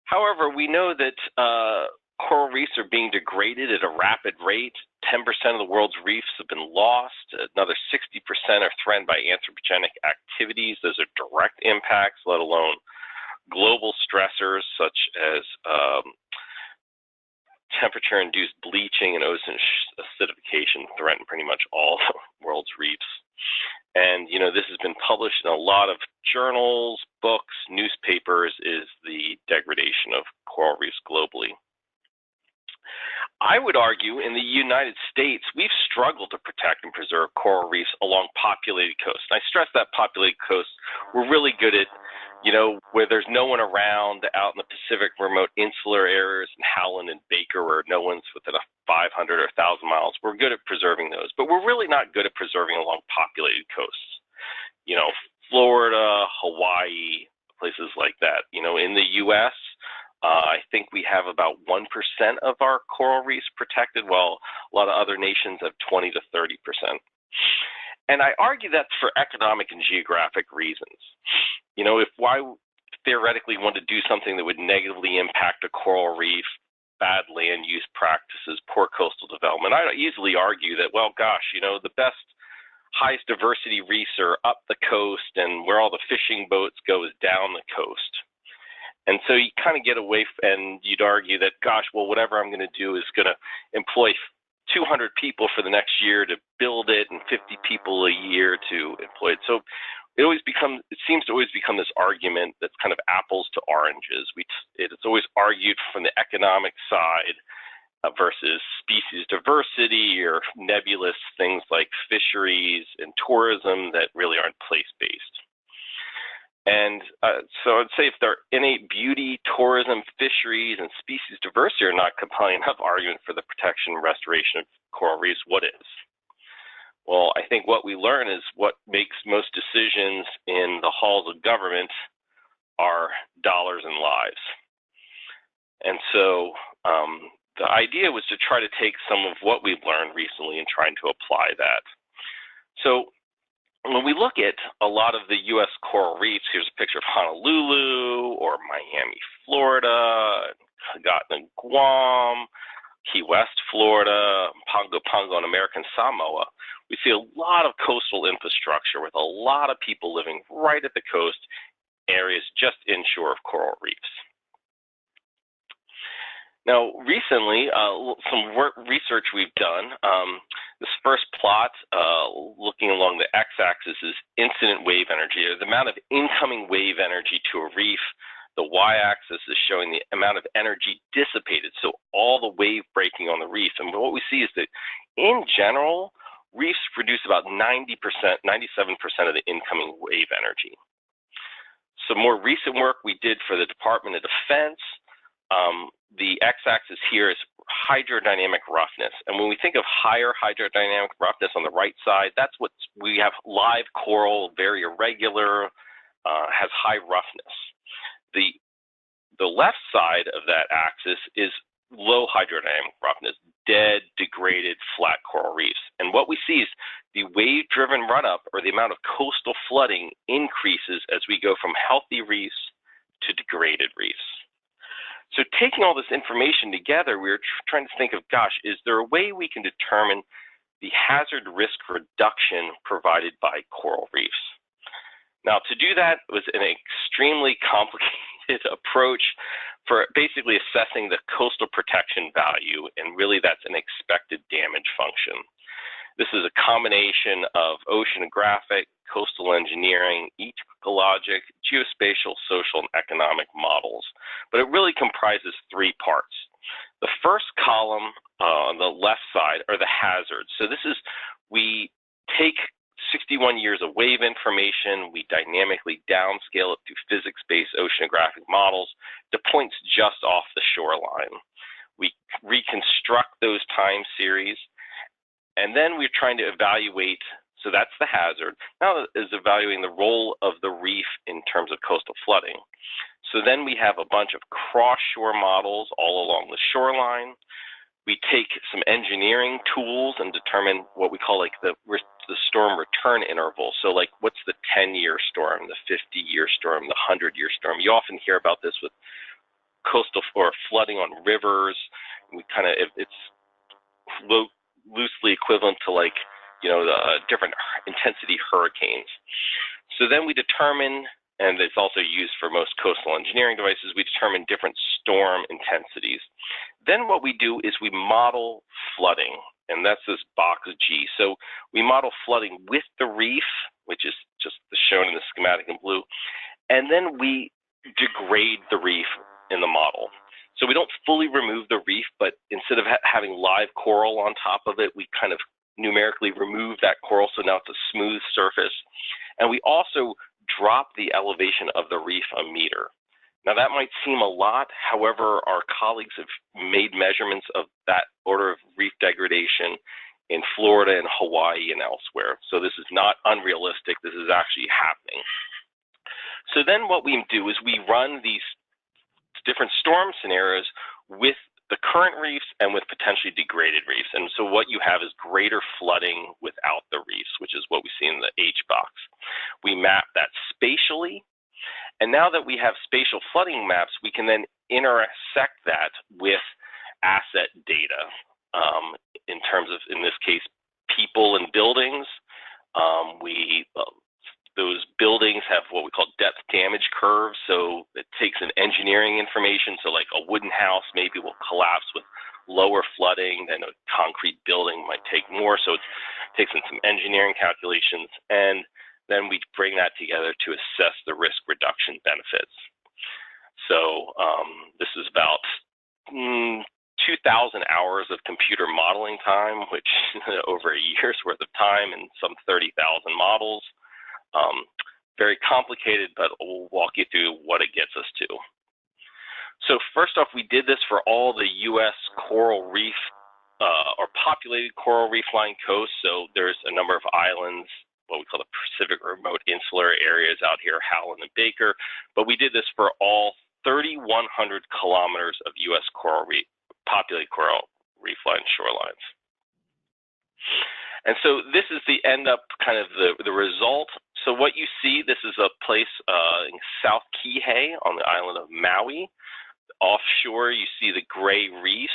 However, we know that coral reefs are being degraded at a rapid rate. 10% of the world's reefs have been lost. Another 60% are threatened by anthropogenic activities. Those are direct impacts, let alone global stressors such as temperature-induced bleaching and ocean acidification threaten pretty much all the world's reefs. And, you know, this has been published in a lot of journals, books, newspapers, is the degradation of coral reefs globally. I I would argue in the United States, we've struggled to protect and preserve coral reefs along populated coasts. And I stress that populated coasts, we're really good at, where there's no one around out in the Pacific remote insular areas in Howland and Baker where no one's within 500 or 1,000 miles. We're good at preserving those, but we're really not good at preserving along populated coasts. Florida, Hawaii, places like that. In the U.S., I think we have about 1% of our coral reefs protected, while a lot of other nations have 20 to 30%. And I argue that's for economic and geographic reasons. If I theoretically want to do something that would negatively impact a coral reef, bad land use practices, poor coastal development, I'd easily argue that, well, gosh, the best, highest diversity reefs are up the coast, and where all the fishing boats go is down the coast. And so you kind of get away, and you'd argue that, gosh, well, whatever I'm going to do is going to employ 200 people for the next year to build it and 50 people a year to employ it. So it seems to always become this argument that's kind of apples to oranges. It's always argued from the economic side versus species diversity or nebulous things like fisheries and tourism that really aren't place-based. And so I'd say if their innate beauty, tourism, fisheries, and species diversity are not compelling enough argument for the protection and restoration of coral reefs, what is? Well, I think what we learn is what makes most decisions in the halls of government are dollars and lives. And so the idea was to try to take some of what we've learned recently and trying to apply that. So when we look at a lot of the U.S. coral reefs, here's a picture of Honolulu or Miami, Florida, Hagatan, Guam, Key West, Florida, Pago Pago, and American Samoa. We see a lot of coastal infrastructure with a lot of people living right at the coast, areas just inshore of coral reefs. Now, recently, some research we've done, this first plot, looking along the x-axis, is incident wave energy, or the amount of incoming wave energy to a reef. The y-axis is showing the amount of energy dissipated, so all the wave breaking on the reef. And what we see is that, in general, reefs produce about 90%, 97% of the incoming wave energy. Some more recent work we did for the Department of Defense. The x-axis here is hydrodynamic roughness. And when we think of higher hydrodynamic roughness on the right side, that's what we have: live coral, very irregular, has high roughness. The left side of that axis is low hydrodynamic roughness, dead, degraded, flat coral reefs. And what we see is the wave-driven run-up, or the amount of coastal flooding, increases as we go from healthy reefs to degraded reefs. So taking all this information together, we were trying to think of, gosh, is there a way we can determine the hazard risk reduction provided by coral reefs? Now, to do that was an extremely complicated approach for basically assessing the coastal protection value, and really that's an expected damage function. This is a combination of oceanographic, coastal engineering, ecologic, geospatial, social, and economic models. But it really comprises three parts. The first column on the left side are the hazards. So this is, we take 61 years of wave information, we dynamically downscale it through physics-based oceanographic models to points just off the shoreline. We reconstruct those time series, and then we're trying to evaluate, so that's the hazard. Now is evaluating the role of the reef in terms of coastal flooding. So then we have a bunch of cross-shore models all along the shoreline. We take some engineering tools and determine what we call like the storm return interval. So like, what's the 10-year storm, the 50-year storm, the 100-year storm? You often hear about this with coastal or flooding on rivers. We kind of, it's loosely equivalent to like, the different intensity hurricanes. So then we determine, and it's also used for most coastal engineering devices, we determine different storm intensities. Then what we do is we model flooding, and that's this box G. So we model flooding with the reef, which is just shown in the schematic in blue, and then we degrade the reef in the model. So we don't fully remove the reef, but instead instead of having live coral on top of it, we kind of numerically remove that coral, so now it's a smooth surface. And we also drop the elevation of the reef a meter. Now that might seem a lot, however, our colleagues have made measurements of that order of reef degradation in Florida and Hawaii and elsewhere. So this is not unrealistic, this is actually happening. So then what we do is we run these different storm scenarios with the current reefs and with potentially degraded reefs. And so what you have is greater flooding without the reefs, which is what we see in the H box. We map that spatially, and now that we have spatial flooding maps, we can then intersect that with asset data in terms of, in this case, people and buildings. Those buildings have what we call depth damage curves, so it takes an engineering information, so like a wooden house maybe will collapse with lower flooding than a concrete building might take more, so it takes in some engineering calculations, and then we bring that together to assess the risk reduction benefits. So this is about 2,000 hours of computer modeling time, which over a year's worth of time, and some 30,000 models. Very complicated, but we'll walk you through what it gets us to. So first off, we did this for all the U.S. coral reef or populated coral reef line coasts. So there's a number of islands, what we call the Pacific remote insular areas out here, Howland and Baker. But we did this for all 3,100 kilometers of U.S. coral reef, populated coral reef line shorelines. And so this is the end up kind of the result. So what you see, this is a place in South Kihei on the island of Maui. Offshore, you see the gray reefs.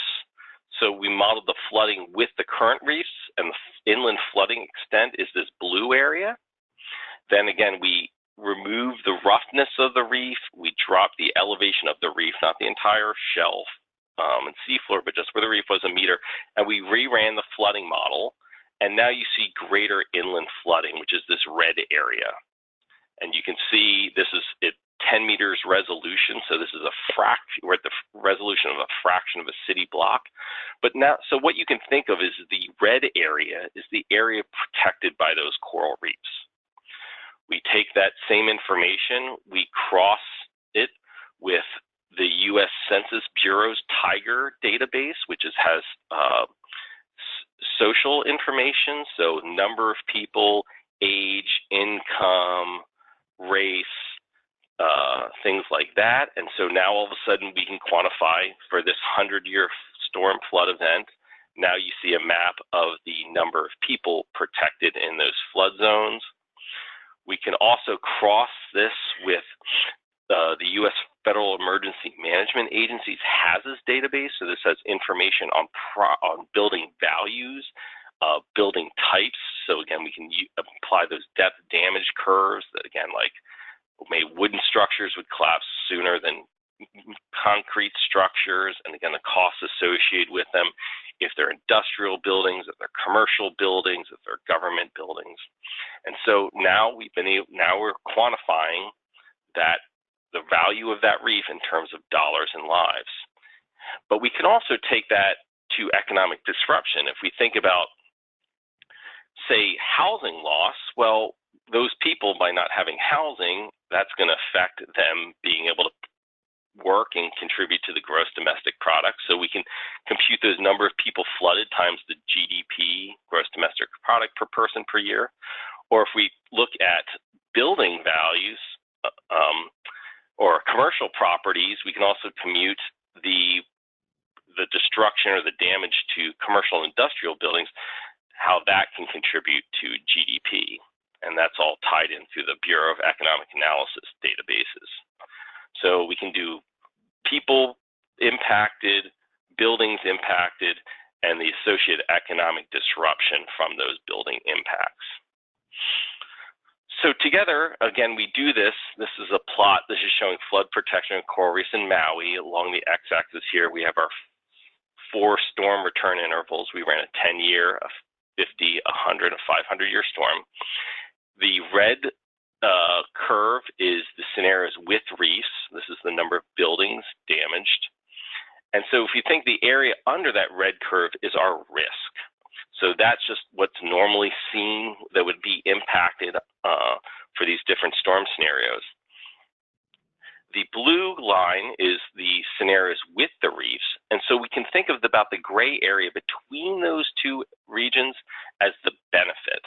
So we modeled the flooding with the current reefs, and the inland flooding extent is this blue area. Then again, we remove the roughness of the reef. We drop the elevation of the reef, not the entire shelf and seafloor, but just where the reef was a meter. And we reran the flooding model. And now you see greater inland flooding, which is this red area. And you can see this is at 10 meters resolution. So this is a fraction, we're at the resolution of a fraction of a city block. But now, so what you can think of is the red area is the area protected by those coral reefs. We take that same information, we cross it with the U.S. Census Bureau's Tiger database, which has social information, so number of people, age, income, race, things like that. And so now all of a sudden we can quantify for this 100-year storm flood event. Now you see a map of the number of people protected in those flood zones. We can also cross this with the U.S. Federal Emergency Management Agency's HAZAS database. So this has information on building values, building types. So again, we can apply those depth damage curves that again, like maybe wooden structures would collapse sooner than concrete structures, and again, the costs associated with them, if they're industrial buildings, if they're commercial buildings, if they're government buildings. And so now we're quantifying that the value of that reef in terms of dollars and lives. But we can also take that to economic disruption. If we think about, say, housing loss, well, those people, by not having housing, that's going to affect them being able to work and contribute to the gross domestic product. So we can compute those number of people flooded times the GDP, gross domestic product per person per year. Or if we look at building values, or commercial properties, we can also commute the destruction or the damage to commercial and industrial buildings, how that can contribute to GDP. And that's all tied in through the Bureau of Economic Analysis databases. So we can do people impacted, buildings impacted, and the associated economic disruption from those building impacts. So together, again, we do this. This is a plot. This is showing flood protection of coral reefs in Maui. Along the x-axis here, we have our 4 storm return intervals. We ran a 10-year, a 50, 100, a 500-year storm. The red curve is the scenarios with reefs. This is the number of buildings damaged. And so if you think the area under that red curve is our risk. So that's just what's normally seen that would be impacted for these different storm scenarios. The blue line is the scenarios with the reefs, and so we can think of about the gray area between those two regions as the benefit.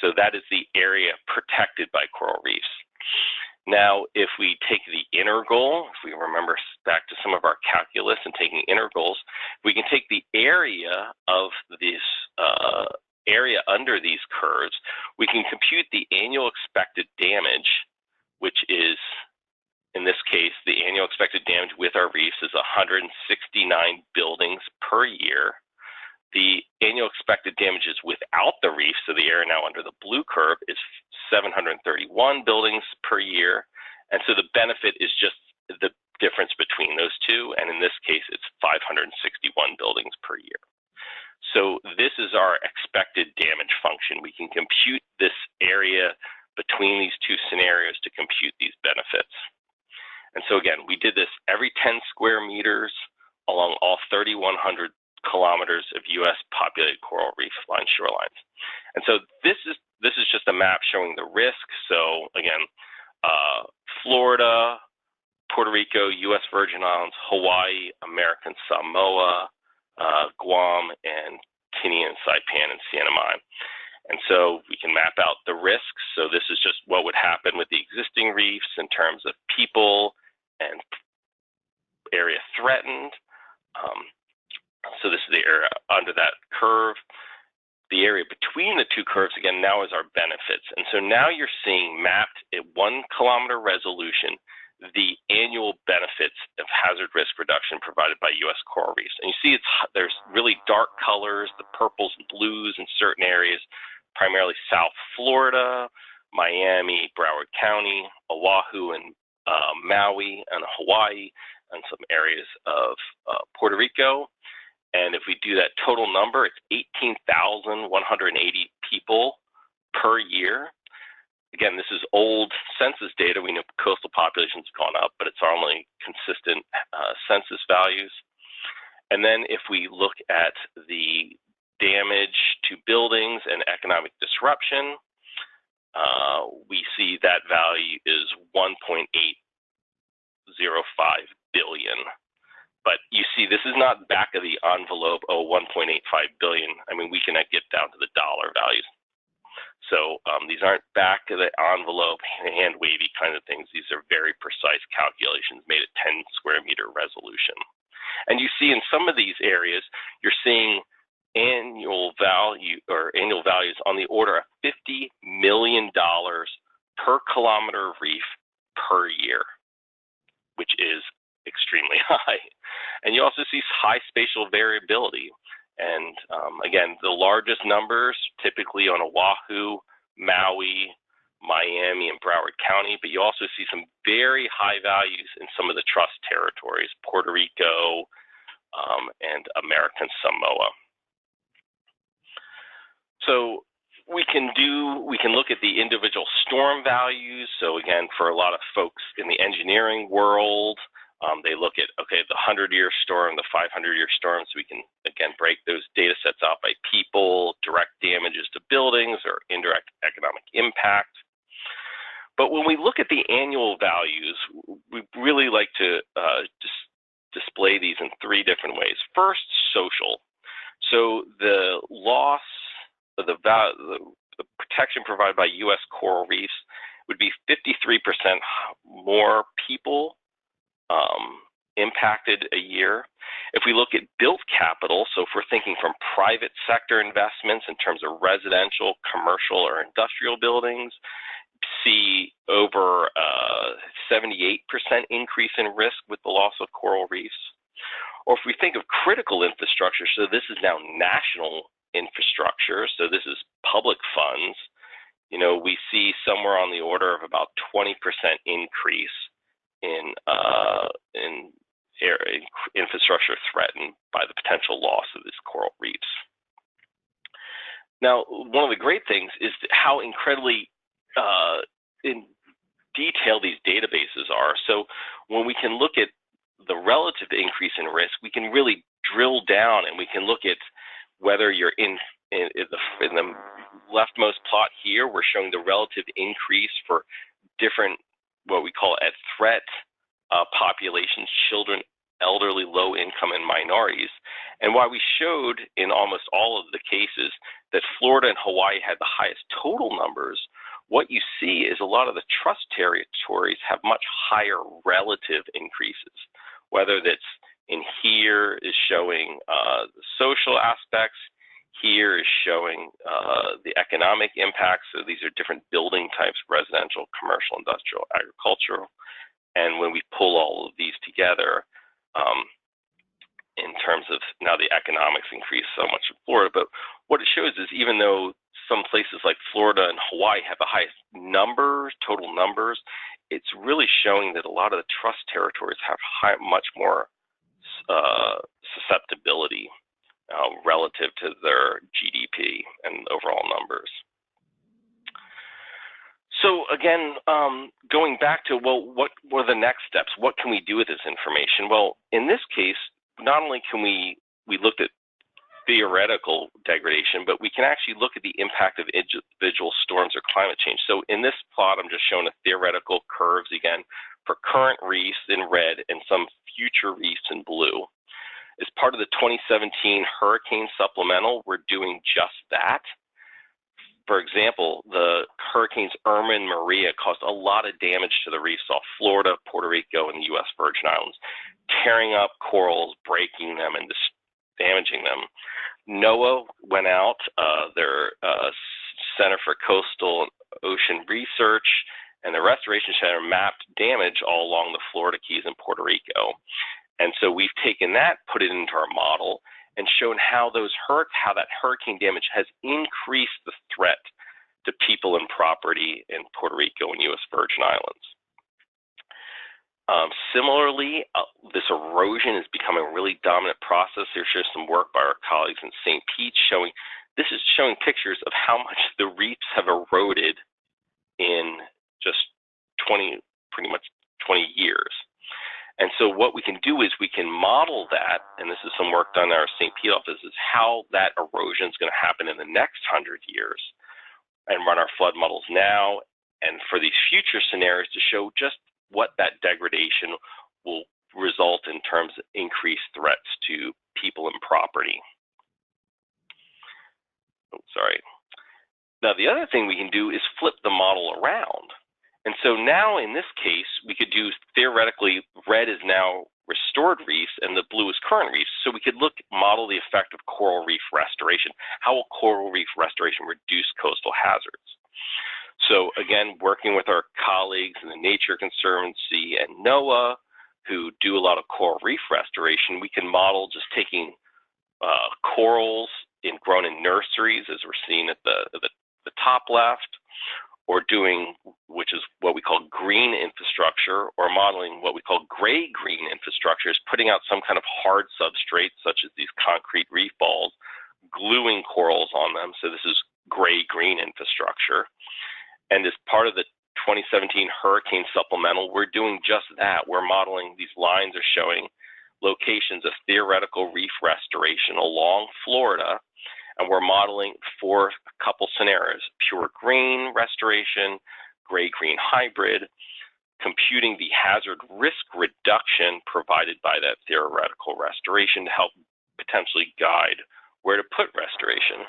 So that is the area protected by coral reefs. Now, if we take the integral, if we remember back to some of our calculus and taking integrals, we can take the area of this area under these curves, we can compute the annual expected damage, which is, in this case, the annual expected damage with our reefs is 169 buildings per year. The annual expected damages without the reef, so the area now under the blue curve, is 731 buildings per year. And so the benefit is just the difference between those two. And in this case, it's 561 buildings per year. So this is our expected damage function. We can compute this area between these two scenarios to compute these benefits. And so again, we did this every 10 square meters along all 3,100 kilometers of U.S. populated coral reef line shorelines. And so this is just a map showing the risk. So again, Florida, Puerto Rico, U.S. Virgin Islands, Hawaii, American Samoa, Guam, and Tinian, Saipan, and Sienna. And so we can map out the risks. So this is just what would happen with the existing reefs in terms of people and area threatened. So this is the area under that curve. The area between the two curves, again, now is our benefits. And so now you're seeing mapped at 1 kilometer resolution the annual benefits of hazard risk reduction provided by U.S. coral reefs. And you see there's really dark colors, the purples and blues in certain areas, primarily South Florida, Miami, Broward County, Oahu, and Maui, and Hawaii, and some areas of Puerto Rico. And if we do that total number, it's 18,180 people per year. Again, this is old census data. We know coastal populations have gone up, but it's only consistent census values. And then if we look at the damage to buildings and economic disruption, we see that value is 1.805 billion. But you see, this is not back of the envelope, 1.85 billion. I mean, we can get down to the dollar values. So these aren't back of the envelope, hand wavy kind of things. These are very precise calculations made at 10 square meter resolution. And you see in some of these areas, you're seeing annual values on the order of $50 million per kilometer of reef per year, which is extremely high. And you also see high spatial variability. And again, the largest numbers typically on Oahu, Maui, Miami, and Broward County, but you also see some very high values in some of the trust territories, Puerto Rico and American Samoa. So we can look at the individual storm values. So again, for a lot of folks in the engineering world, they look at, okay, the 100-year storm, the 500-year storm, so we can, again, break those data sets out by people, direct damages to buildings, or indirect economic impact. But when we look at the annual values, we really like to just display these in 3 different ways. First, social. So the loss of the protection provided by U.S. coral reefs would be 53% more people impacted a year. If we look at built capital, so if we're thinking from private sector investments in terms of residential, commercial, or industrial buildings, see over 78% increase in risk with the loss of coral reefs. Or if we think of critical infrastructure, so this is now national infrastructure, so this is public funds, we see somewhere on the order of about 20% increase in infrastructure threatened by the potential loss of these coral reefs. Now, one of the great things is how incredibly in detail these databases are. So when we can look at the relative increase in risk, we can really drill down and we can look at whether you're in the leftmost plot here, we're showing the relative increase for different, what we call at threat populations, children, elderly, low income, and minorities. And while we showed in almost all of the cases that Florida and Hawaii had the highest total numbers, what you see is a lot of the trust territories have much higher relative increases, whether that's in here is showing the social aspects, here is showing the economic impacts. So these are different building types, residential, commercial, industrial, agricultural. And when we pull all of these together, in terms of now the economics increase so much in Florida, but what it shows is even though some places like Florida and Hawaii have the highest numbers, total numbers, it's really showing that a lot of the trust territories have much more susceptibility relative to their GDP and overall numbers. So again, going back to, well, what were the next steps? What can we do with this information? Well, in this case, not only can we looked at theoretical degradation, but we can actually look at the impact of individual storms or climate change. So in this plot, I'm just showing a theoretical curves again for current reefs in red and some future reefs in blue. As part of the 2017 Hurricane Supplemental, we're doing just that. For example, the hurricanes Irma and Maria caused a lot of damage to the reefs off Florida, Puerto Rico, and the U.S. Virgin Islands, tearing up corals, breaking them, and damaging them. NOAA went out, their Center for Coastal and Ocean Research, and the Restoration Center mapped damage all along the Florida Keys and Puerto Rico. And so we've taken that, put it into our model, and shown how that hurricane damage has increased the threat to people and property in Puerto Rico and U.S. Virgin Islands. Similarly, this erosion is becoming a really dominant process. There's just some work by our colleagues in St. Pete showing pictures of how much the reefs have eroded in just pretty much 20 years. And so what we can do is we can model that, and this is some work done in our St. Pete office, is how that erosion is going to happen in the next 100 years, and run our flood models now, and for these future scenarios to show just what that degradation will result in terms of increased threats to people and property. Oh, sorry. Now, the other thing we can do is flip the model around. And so now in this case, we could do theoretically, red is now restored reefs and the blue is current reefs. So we could model the effect of coral reef restoration. How will coral reef restoration reduce coastal hazards? So again, working with our colleagues in the Nature Conservancy and NOAA, who do a lot of coral reef restoration, we can model just taking corals grown in nurseries, as we're seeing at the top left, or doing, which is what we call green infrastructure, or modeling what we call gray-green infrastructures, putting out some kind of hard substrate, such as these concrete reef balls, gluing corals on them. So this is gray-green infrastructure. And as part of the 2017 Hurricane Supplemental, we're doing just that. We're modeling, these lines are showing locations of theoretical reef restoration along Florida, and we're modeling for a couple scenarios: pure green restoration, gray-green hybrid, computing the hazard risk reduction provided by that theoretical restoration to help potentially guide where to put restoration.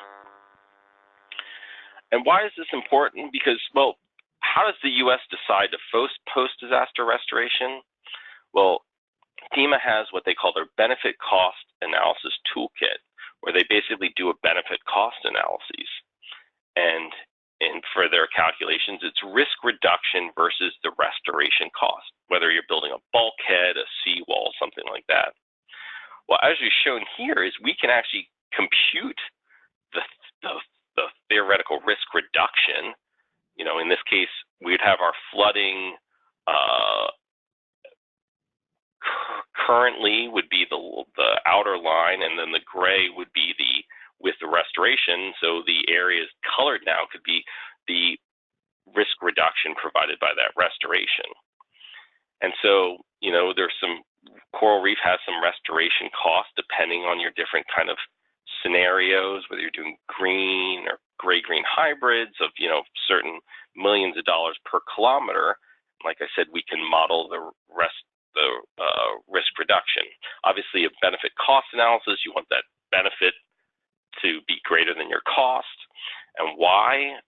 And why is this important? Because, well, how does the U.S. decide to post-disaster restoration? Well, FEMA has what they call their benefit cost analysis toolkit, where they basically do a benefit cost analysis. And for their calculations, it's risk reduction versus the restoration cost, whether you're building a bulkhead, a seawall, something like that. Well, as you've shown here, is we can actually compute the theoretical risk reduction. You know, in this case, we'd have our flooding currently would be the outer line, and then the gray would be with the restoration. So the areas colored now could be the risk reduction provided by that restoration. And so, you know, there's some coral reef has some restoration costs depending on your different kind of scenarios, whether you're doing green or gray-green hybrids of, certain millions of dollars per kilometer. Like I said, we can model the risk reduction. Obviously, a benefit cost analysis, you want that benefit to be greater than your cost. And why?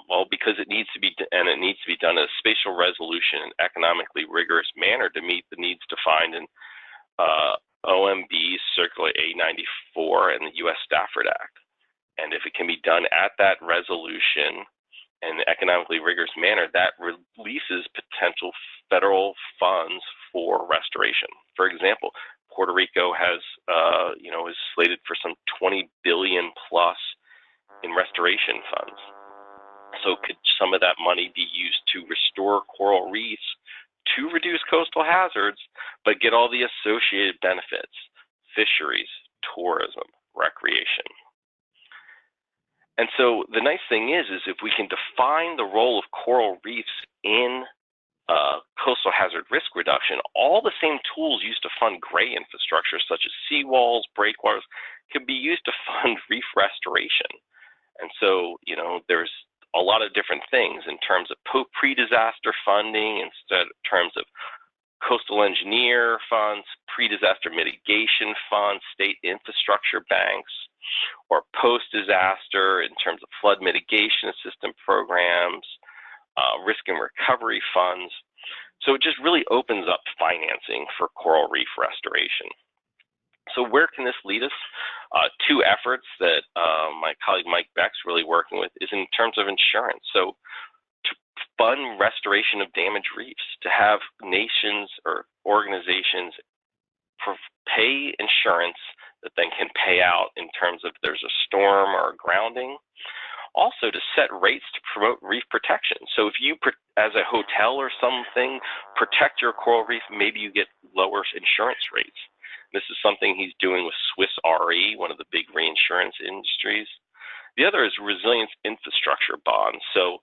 Well, because it needs to be done in a spatial resolution and economically rigorous manner to meet the needs defined in OMB's Circular A94 and the U.S. Stafford Act. And if it can be done at that resolution in an economically rigorous manner, that releases potential federal funds for restoration. For example, Puerto Rico has, is slated for some $20 billion plus in restoration funds. So could some of that money be used to restore coral reefs to reduce coastal hazards, but get all the associated benefits, fisheries, tourism, recreation? And so the nice thing is if we can define the role of coral reefs in coastal hazard risk reduction, all the same tools used to fund gray infrastructure, such as seawalls, breakwaters, can be used to fund reef restoration. And so, there's a lot of different things in terms of pre-disaster funding, in terms of coastal engineer funds, pre-disaster mitigation funds, state infrastructure banks, or post-disaster in terms of flood mitigation assistance programs, risk and recovery funds. So it just really opens up financing for coral reef restoration. So where can this lead us? Two efforts that my colleague Mike Beck's really working with is in terms of insurance. So to fund restoration of damaged reefs, to have nations or organizations pay insurance that then can pay out in terms of there's a storm or a grounding. Also to set rates to promote reef protection. So if you, as a hotel or something, protect your coral reef, maybe you get lower insurance rates. This is something he's doing with Swiss Re, one of the big reinsurance industries. The other is resilience infrastructure bonds. So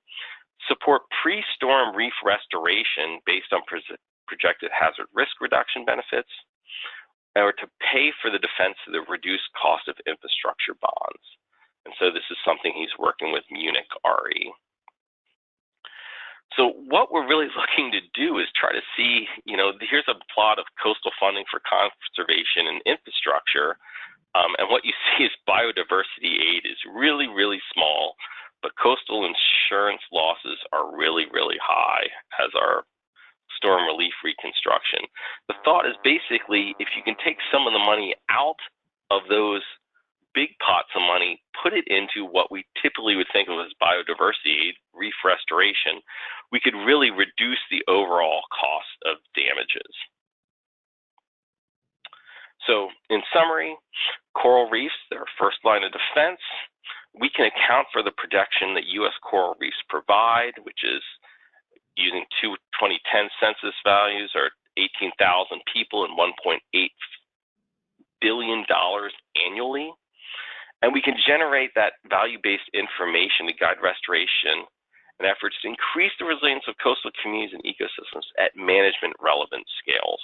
support pre-storm reef restoration based on projected hazard risk reduction benefits, or to pay for the defense of the reduced cost of infrastructure bonds. And so this is something he's working with Munich Re. So what we're really looking to do is try to see, here's a plot of coastal funding for conservation and infrastructure. And what you see is biodiversity aid is really, really small, but coastal insurance losses are really, really high, as are storm relief reconstruction. The thought is basically, if you can take some of the money out of those big pots of money, put it into what we typically would think of as biodiversity aid, reef restoration, we could really reduce the overall cost of damages. So in summary, coral reefs, they're first line of defense. We can account for the protection that U.S. coral reefs provide, which is using 2010 census values, or 18,000 people and $1.8 billion annually. And we can generate that value-based information to guide restoration and efforts to increase the resilience of coastal communities and ecosystems at management-relevant scales.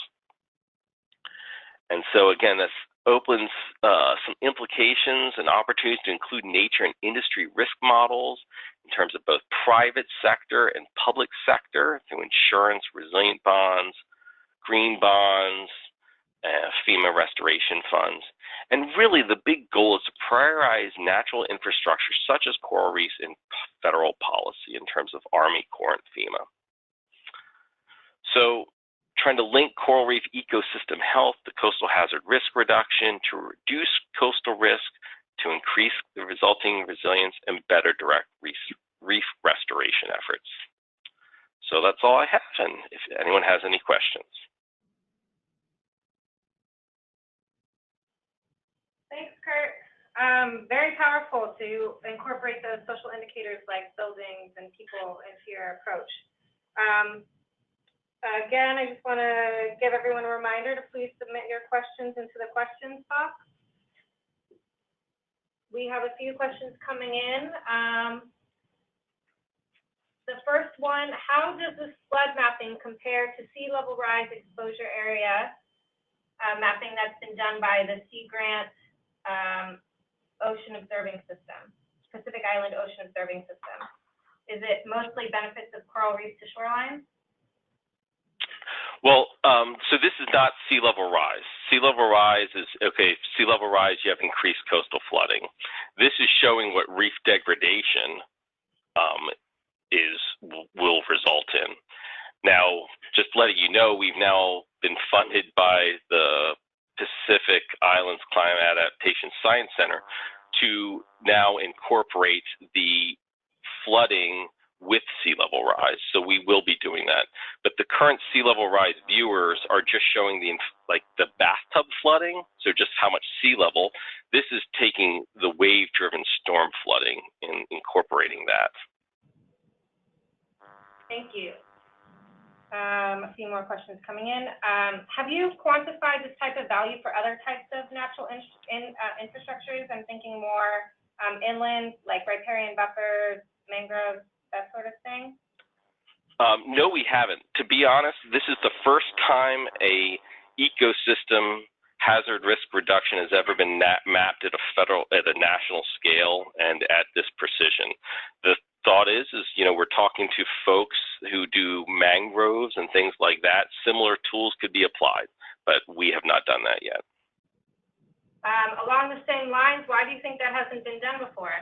And so again, this opens some implications and opportunities to include nature and industry risk models in terms of both private sector and public sector through insurance, resilient bonds, green bonds, FEMA restoration funds. And really the big goal is to prioritize natural infrastructure such as coral reefs in federal policy in terms of Army, Corps, and FEMA. So trying to link coral reef ecosystem health to coastal hazard risk reduction, to reduce coastal risk, to increase the resulting resilience, and better direct reef restoration efforts. So that's all I have, and if anyone has any questions. Thanks, Kurt. Very powerful to incorporate those social indicators like buildings and people into your approach. Again, I just want to give everyone a reminder to please submit your questions into the questions box. We have a few questions coming in. The first one, how does this flood mapping compare to sea level rise exposure area mapping that's been done by the Sea Grant Ocean Observing System, Pacific Island Ocean Observing System? Is it mostly benefits of coral reefs to shoreline? Well, so this is not sea level rise. Sea level rise is, okay, sea level rise, you have increased coastal flooding. This is showing what reef degradation will result in. Now, just letting you know, we've now been funded by the Pacific Islands Climate Adaptation Science Center to now incorporate the flooding with sea level rise. So we will be doing that. But the current sea level rise viewers are just showing the bathtub flooding, so just how much sea level. This is taking the wave-driven storm flooding and incorporating that. Thank you. A few more questions coming in. Have you quantified this type of value for other types of natural infrastructures? I'm thinking more inland, like riparian buffers, mangroves, that sort of thing. No, we haven't. To be honest, this is the first time a ecosystem hazard risk reduction has ever been mapped at a national scale and at this precision. The thought is we're talking to folks who do mangroves and things like that. Similar tools could be applied, but we have not done that yet. Along the same lines, why do you think that hasn't been done before?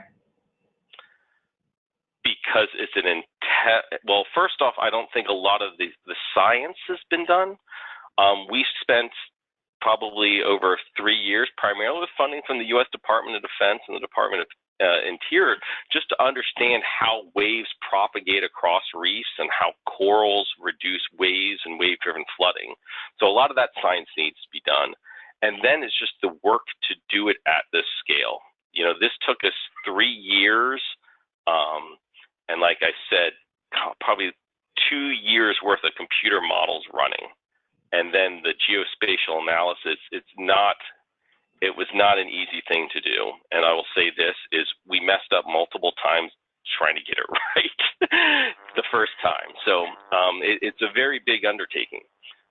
Because it's well, first off, I don't think a lot of the science has been done. We spent probably over 3 years, primarily with funding from the U.S. Department of Defense and the Department of Interior, just to understand how waves propagate across reefs and how corals reduce waves and wave-driven flooding. So a lot of that science needs to be done. And then it's just the work to do it at this scale. This took us 3 years, and like I said, probably 2 years worth of computer models running. And then the geospatial analysis, it was not an easy thing to do. And I will say this, is we messed up multiple times trying to get it right the first time. So it's a very big undertaking.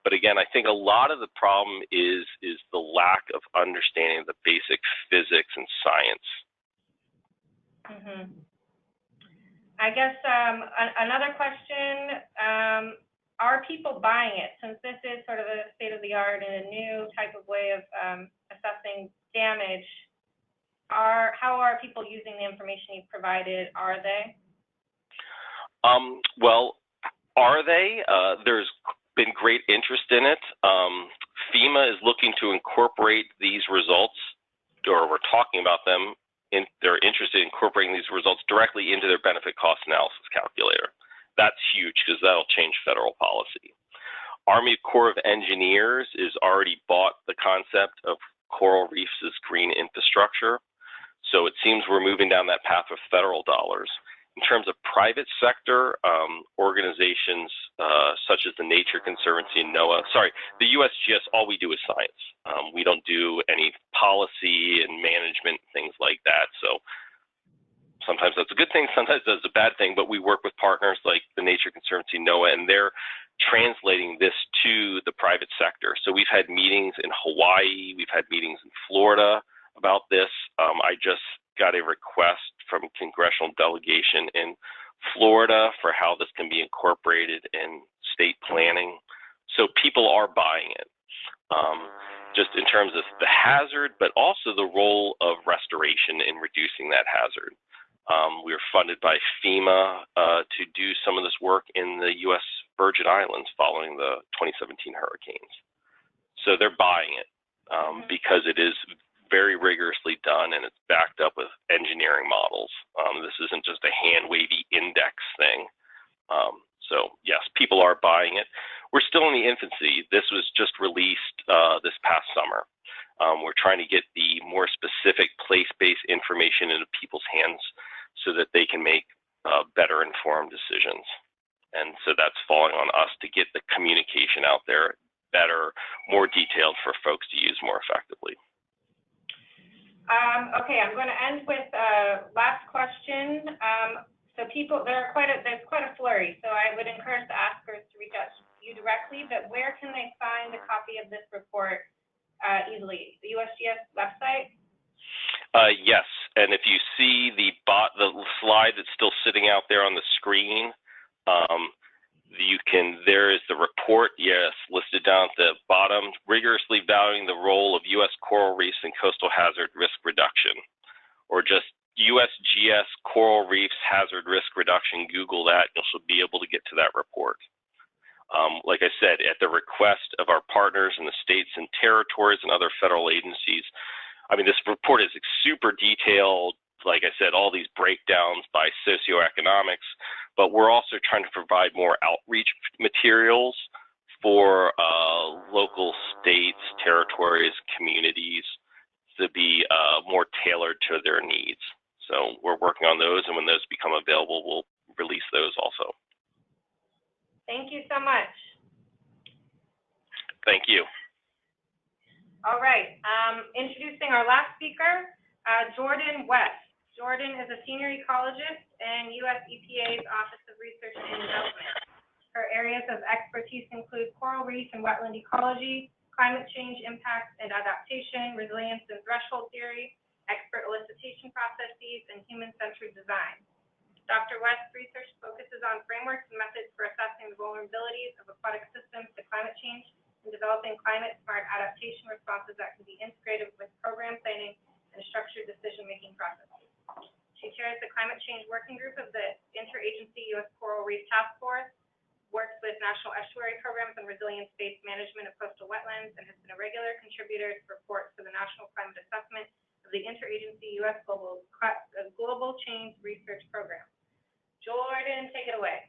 But again, I think a lot of the problem is the lack of understanding the basic physics and science. Mm-hmm. I guess another question, are people buying it? Since this is sort of a state-of-the-art and a new type of way of assessing damage, how are people using the information you've provided? Are they? Well, are they? There's been great interest in it. FEMA is looking to incorporate these results, or we're talking about them. They're interested in incorporating these results directly into their benefit cost analysis calculator. That's huge because that'll change federal policy. Army Corps of Engineers is already bought the concept of coral reefs as green infrastructure. So it seems we're moving down that path with federal dollars. In terms of private sector, organizations such as the Nature Conservancy and NOAA, the USGS, all we do is science. We don't do any policy and management, things like that. So sometimes that's a good thing, sometimes that's a bad thing, but we work with partners like the Nature Conservancy, NOAA, and they're translating this to the private sector. So we've had meetings in Hawaii, we've had meetings in Florida about this. I just got a request from a congressional delegation in Florida for how this can be incorporated in state planning. So people are buying it, just in terms of the hazard, but also the role of restoration in reducing that hazard. We were funded by FEMA to do some of this work in the U.S. Virgin Islands following the 2017 hurricanes. So they're buying it because it is very rigorously done and it's backed up with engineering models. This isn't just a hand-wavy index thing. So yes, people are buying it. We're still in the infancy. This was just released this past summer. We're trying to get the more specific place-based information into people's hands so that they can make better informed decisions. And so that's falling on us to get the communication out there better, more detailed for folks to use more effectively. Okay, I'm going to end with last question. So there's quite a flurry. So I would encourage the askers to reach out to you directly. But where can they find a copy of this report easily? The USGS website? Yes, and if you see the slide that's still sitting out there on the screen, there is the report, yes, listed down at the bottom, rigorously valuing the role of U.S. coral reefs in coastal hazard risk reduction, or just USGS Coral Reefs Hazard Risk Reduction. Google that, and you'll be able to get to that report. Like I said, at the request of our partners in the states and territories and other federal agencies, I mean, this report is super detailed, like I said, all these breakdowns by socioeconomics, but we're also trying to provide more outreach materials for local states, territories, communities to be more tailored to their needs. So we're working on those, and when those become available, we'll release those also. Thank you so much. Thank you. All right, introducing our last speaker, Jordan West. Jordan is a senior ecologist in US EPA's Office of Research and Development. Her areas of expertise include coral reef and wetland ecology, climate change impacts and adaptation, resilience and threshold theory, expert elicitation processes, and human-centered design. Dr. West's research focuses on frameworks and methods for assessing the vulnerabilities of aquatic systems to climate change and developing climate-smart adaptation responses that can be integrated with program planning and structured decision-making processes. She chairs the Climate Change Working Group of the Interagency U.S. Coral Reef Task Force, works with National Estuary Programs on resilience-based management of coastal wetlands, and has been a regular contributor to reports for the National Climate Assessment of the Interagency U.S. Global Change Research Program. Jordan, take it away.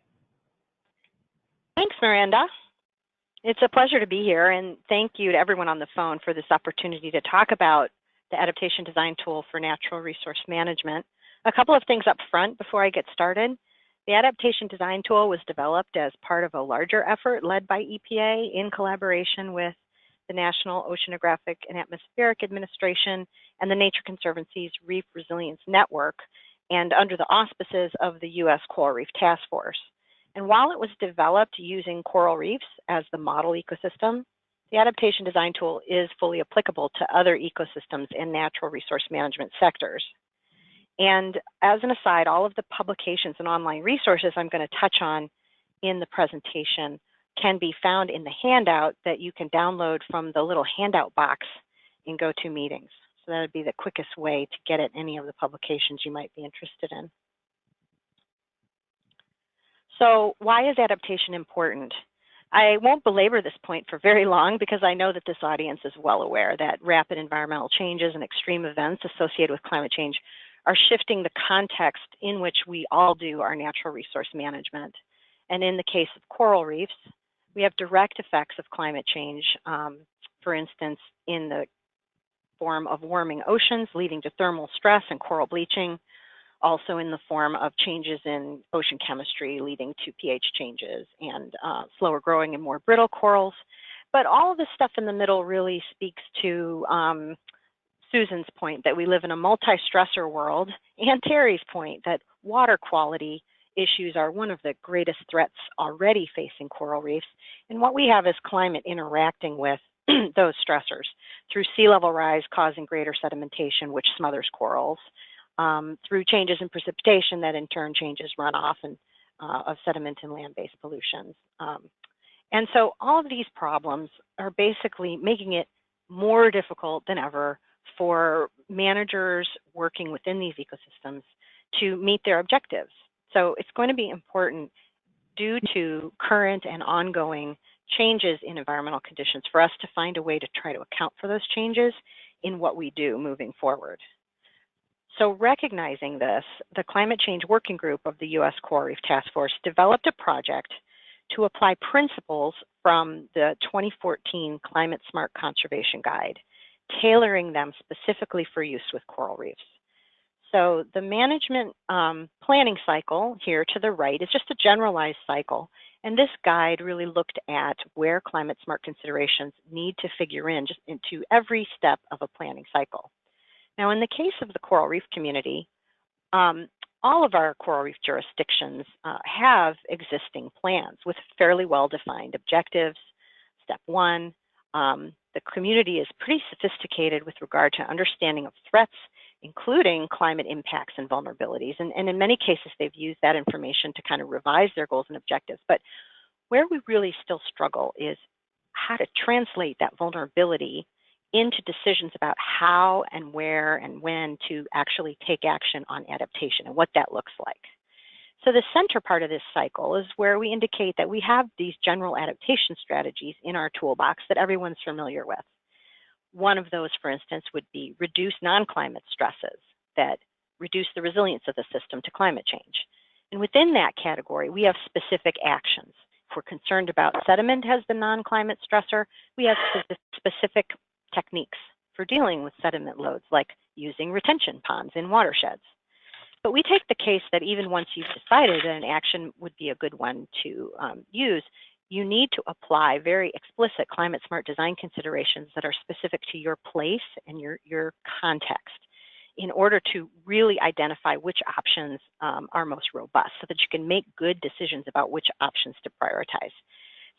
Thanks, Miranda. It's a pleasure to be here, and thank you to everyone on the phone for this opportunity to talk about the Adaptation Design Tool for Natural Resource Management. A couple of things up front before I get started. The Adaptation Design Tool was developed as part of a larger effort led by EPA in collaboration with the National Oceanographic and Atmospheric Administration and the Nature Conservancy's Reef Resilience Network, and under the auspices of the U.S. Coral Reef Task Force. And while it was developed using coral reefs as the model ecosystem, the Adaptation Design Tool is fully applicable to other ecosystems and natural resource management sectors. And as an aside, all of the publications and online resources I'm going to touch on in the presentation can be found in the handout that you can download from the little handout box in GoToMeetings. So that would be the quickest way to get at any of the publications you might be interested in. So why is adaptation important? I won't belabor this point for very long because I know that this audience is well aware that rapid environmental changes and extreme events associated with climate change are shifting the context in which we all do our natural resource management. And in the case of coral reefs, we have direct effects of climate change, for instance, in the form of warming oceans leading to thermal stress and coral bleaching, also in the form of changes in ocean chemistry leading to pH changes and slower growing and more brittle corals. But all of this stuff in the middle really speaks to Susan's point that we live in a multi-stressor world, and Terry's point that water quality issues are one of the greatest threats already facing coral reefs. And what we have is climate interacting with those stressors through sea level rise causing greater sedimentation, which smothers corals, through changes in precipitation that in turn changes runoff and of sediment and land-based pollutions. And so all of these problems are basically making it more difficult than ever for managers working within these ecosystems to meet their objectives. So it's going to be important due to current and ongoing changes in environmental conditions for us to find a way to try to account for those changes in what we do moving forward. So recognizing this, the Climate Change Working Group of the U.S. Coral Reef Task Force developed a project to apply principles from the 2014 Climate Smart Conservation Guide, tailoring them specifically for use with coral reefs. So the management planning cycle here to the right is just a generalized cycle, and this guide really looked at where climate smart considerations need to figure in just into every step of a planning cycle. Now, in the case of the coral reef community, all of our coral reef jurisdictions have existing plans with fairly well-defined objectives. Step one, the community is pretty sophisticated with regard to understanding of threats, including climate impacts and vulnerabilities. And in many cases, they've used that information to kind of revise their goals and objectives. But where we really still struggle is how to translate that vulnerability into decisions about how and where and when to actually take action on adaptation and what that looks like. So the center part of this cycle is where we indicate that we have these general adaptation strategies in our toolbox that everyone's familiar with. One of those, for instance, would be reduce non-climate stresses that reduce the resilience of the system to climate change. And within that category, we have specific actions. If we're concerned about sediment as the non-climate stressor, we have specific techniques for dealing with sediment loads, like using retention ponds in watersheds. But we take the case that even once you've decided that an action would be a good one to use, you need to apply very explicit climate smart design considerations that are specific to your place and your context in order to really identify which options are most robust so that you can make good decisions about which options to prioritize.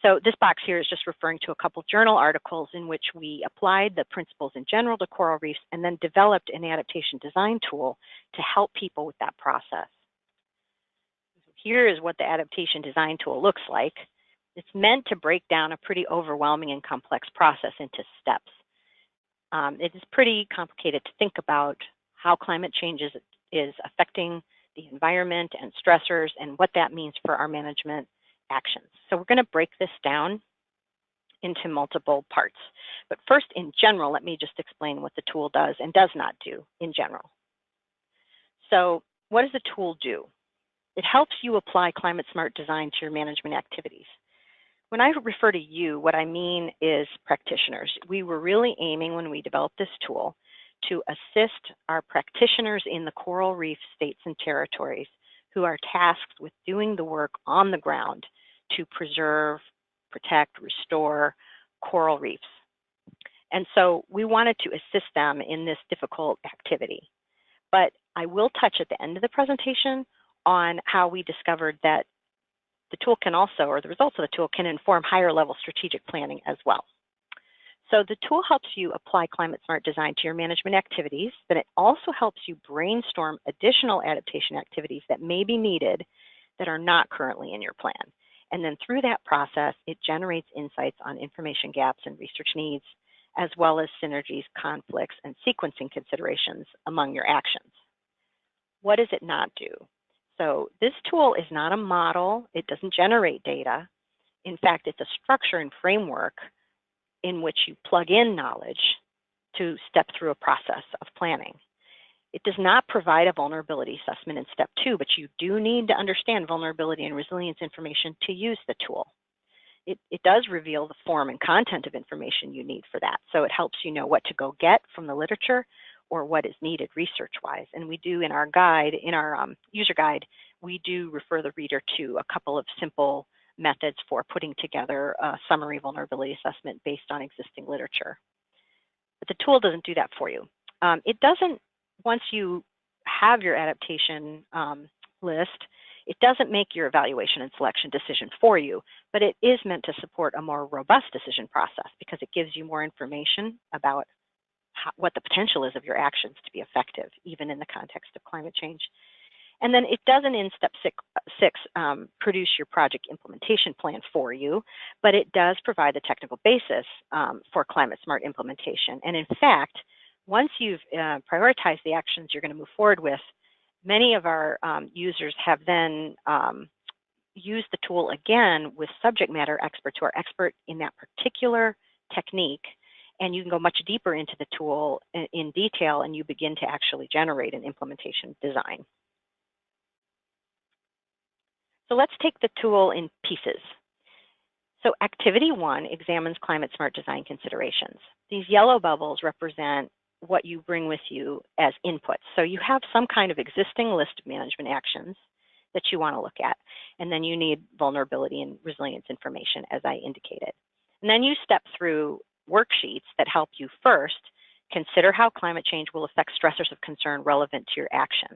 So this box here is just referring to a couple journal articles in which we applied the principles in general to coral reefs and then developed an adaptation design tool to help people with that process. Here is what the adaptation design tool looks like. It's meant to break down a pretty overwhelming and complex process into steps. It is pretty complicated to think about how climate change is affecting the environment and stressors and what that means for our management actions. So we're going to break this down into multiple parts. But first, in general, let me just explain what the tool does and does not do in general. So what does the tool do? It helps you apply climate smart design to your management activities. When I refer to you, what I mean is practitioners. We were really aiming when we developed this tool to assist our practitioners in the coral reef states and territories who are tasked with doing the work on the ground to preserve, protect, restore coral reefs. And so we wanted to assist them in this difficult activity. But I will touch at the end of the presentation on how we discovered that the tool can also, or the results of the tool can inform higher level strategic planning as well. So the tool helps you apply climate smart design to your management activities, but it also helps you brainstorm additional adaptation activities that may be needed that are not currently in your plan. And then through that process, it generates insights on information gaps and research needs, as well as synergies, conflicts, and sequencing considerations among your actions. What does it not do? So this tool is not a model. It doesn't generate data. In fact, it's a structure and framework in which you plug in knowledge to step through a process of planning. It does not provide a vulnerability assessment in step 2, but you do need to understand vulnerability and resilience information to use the tool. It does reveal the form and content of information you need for that. So it helps you know what to go get from the literature or what is needed research-wise. And we do in our guide, in our user guide, we do refer the reader to a couple of simple methods for putting together a summary vulnerability assessment based on existing literature. But the tool doesn't do that for you. It doesn't, once you have your adaptation list, it doesn't make your evaluation and selection decision for you, but it is meant to support a more robust decision process because it gives you more information about what the potential is of your actions to be effective, even in the context of climate change. And then it doesn't, in step 6, produce your project implementation plan for you, but it does provide the technical basis for climate smart implementation. And in fact, once you've prioritized the actions you're going to move forward with, many of our users have then used the tool again with subject matter experts who are expert in that particular technique, and you can go much deeper into the tool in detail, and you begin to actually generate an implementation design. So let's take the tool in pieces. So activity 1 examines climate smart design considerations. These yellow bubbles represent what you bring with you as inputs. So you have some kind of existing list of management actions that you want to look at, and then you need vulnerability and resilience information, as I indicated. And then you step through worksheets that help you first consider how climate change will affect stressors of concern relevant to your action.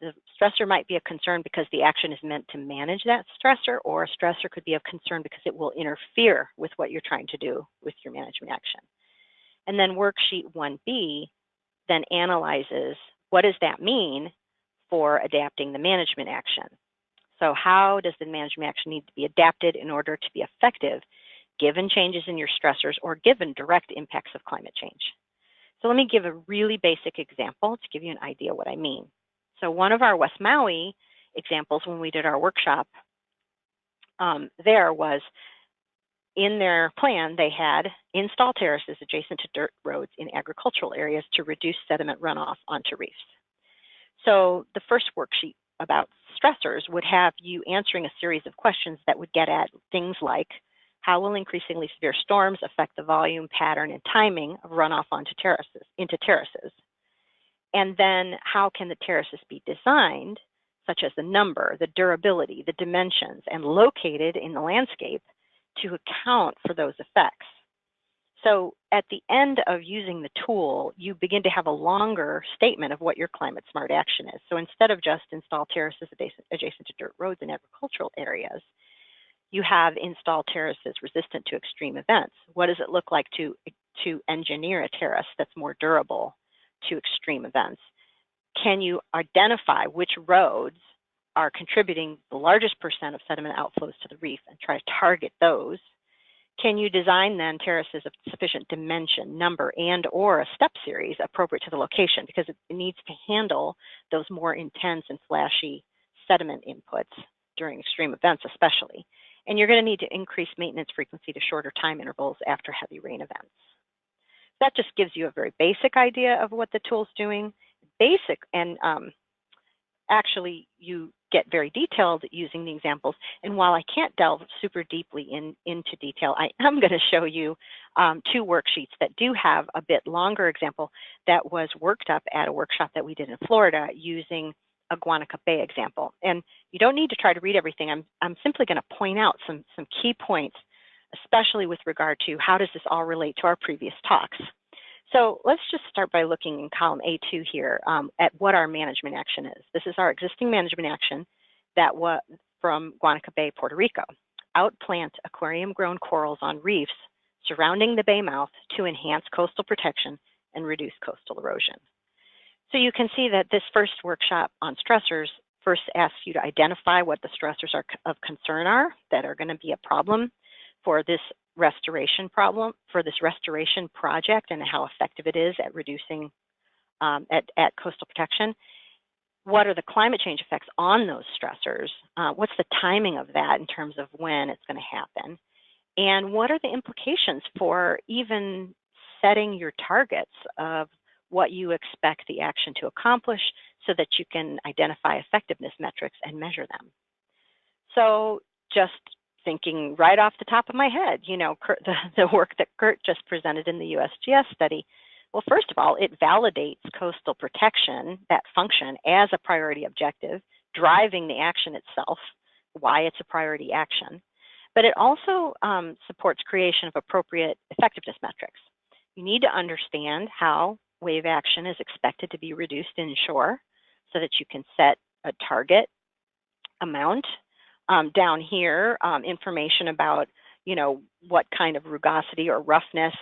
The stressor might be a concern because the action is meant to manage that stressor, or a stressor could be of concern because it will interfere with what you're trying to do with your management action. And then worksheet 1B then analyzes what does that mean for adapting the management action. So how does the management action need to be adapted in order to be effective given changes in your stressors or given direct impacts of climate change? So let me give a really basic example to give you an idea what I mean. So one of our West Maui examples when we did our workshop there was in their plan, they had install terraces adjacent to dirt roads in agricultural areas to reduce sediment runoff onto reefs. So the first worksheet about stressors would have you answering a series of questions that would get at things like, how will increasingly severe storms affect the volume, pattern, and timing of runoff onto into terraces? And then how can the terraces be designed, such as the number, the durability, the dimensions, and located in the landscape to account for those effects? So at the end of using the tool, you begin to have a longer statement of what your climate smart action is. So instead of just install terraces adjacent to dirt roads in agricultural areas, you have install terraces resistant to extreme events. What does it look like to engineer a terrace that's more durable to extreme events? Can you identify which roads are contributing the largest percent of sediment outflows to the reef and try to target those? Can you design then terraces of sufficient dimension, number, and or a step series appropriate to the location, because it needs to handle those more intense and flashy sediment inputs during extreme events especially. And you're going to need to increase maintenance frequency to shorter time intervals after heavy rain events. That just gives you a very basic idea of what the tool's doing. Basic, and actually you get very detailed using the examples. And while I can't delve super deeply into detail, I am going to show you two worksheets that do have a bit longer example that was worked up at a workshop that we did in Florida using a Guanica Bay example. And you don't need to try to read everything. I'm simply going to point out some key points, especially with regard to how does this all relate to our previous talks. So let's just start by looking in column A2 here at what our management action is. This is our existing management action that was from Guanica Bay, Puerto Rico. Outplant aquarium-grown corals on reefs surrounding the bay mouth to enhance coastal protection and reduce coastal erosion. So you can see that this first workshop on stressors first asks you to identify what the stressors of concern are that are going to be a problem for this restoration project and how effective it is at reducing at coastal protection. What are the climate change effects on those stressors? What's the timing of that in terms of when it's going to happen? And what are the implications for even setting your targets of what you expect the action to accomplish so that you can identify effectiveness metrics and measure them? So just thinking right off the top of my head, you know, the work that Kurt just presented in the USGS study, well, first of all, it validates coastal protection, that function, as a priority objective, driving the action itself, why it's a priority action. But it also supports creation of appropriate effectiveness metrics. You need to understand how wave action is expected to be reduced inshore so that you can set a target amount. Down here, information about, you know, what kind of rugosity or roughness,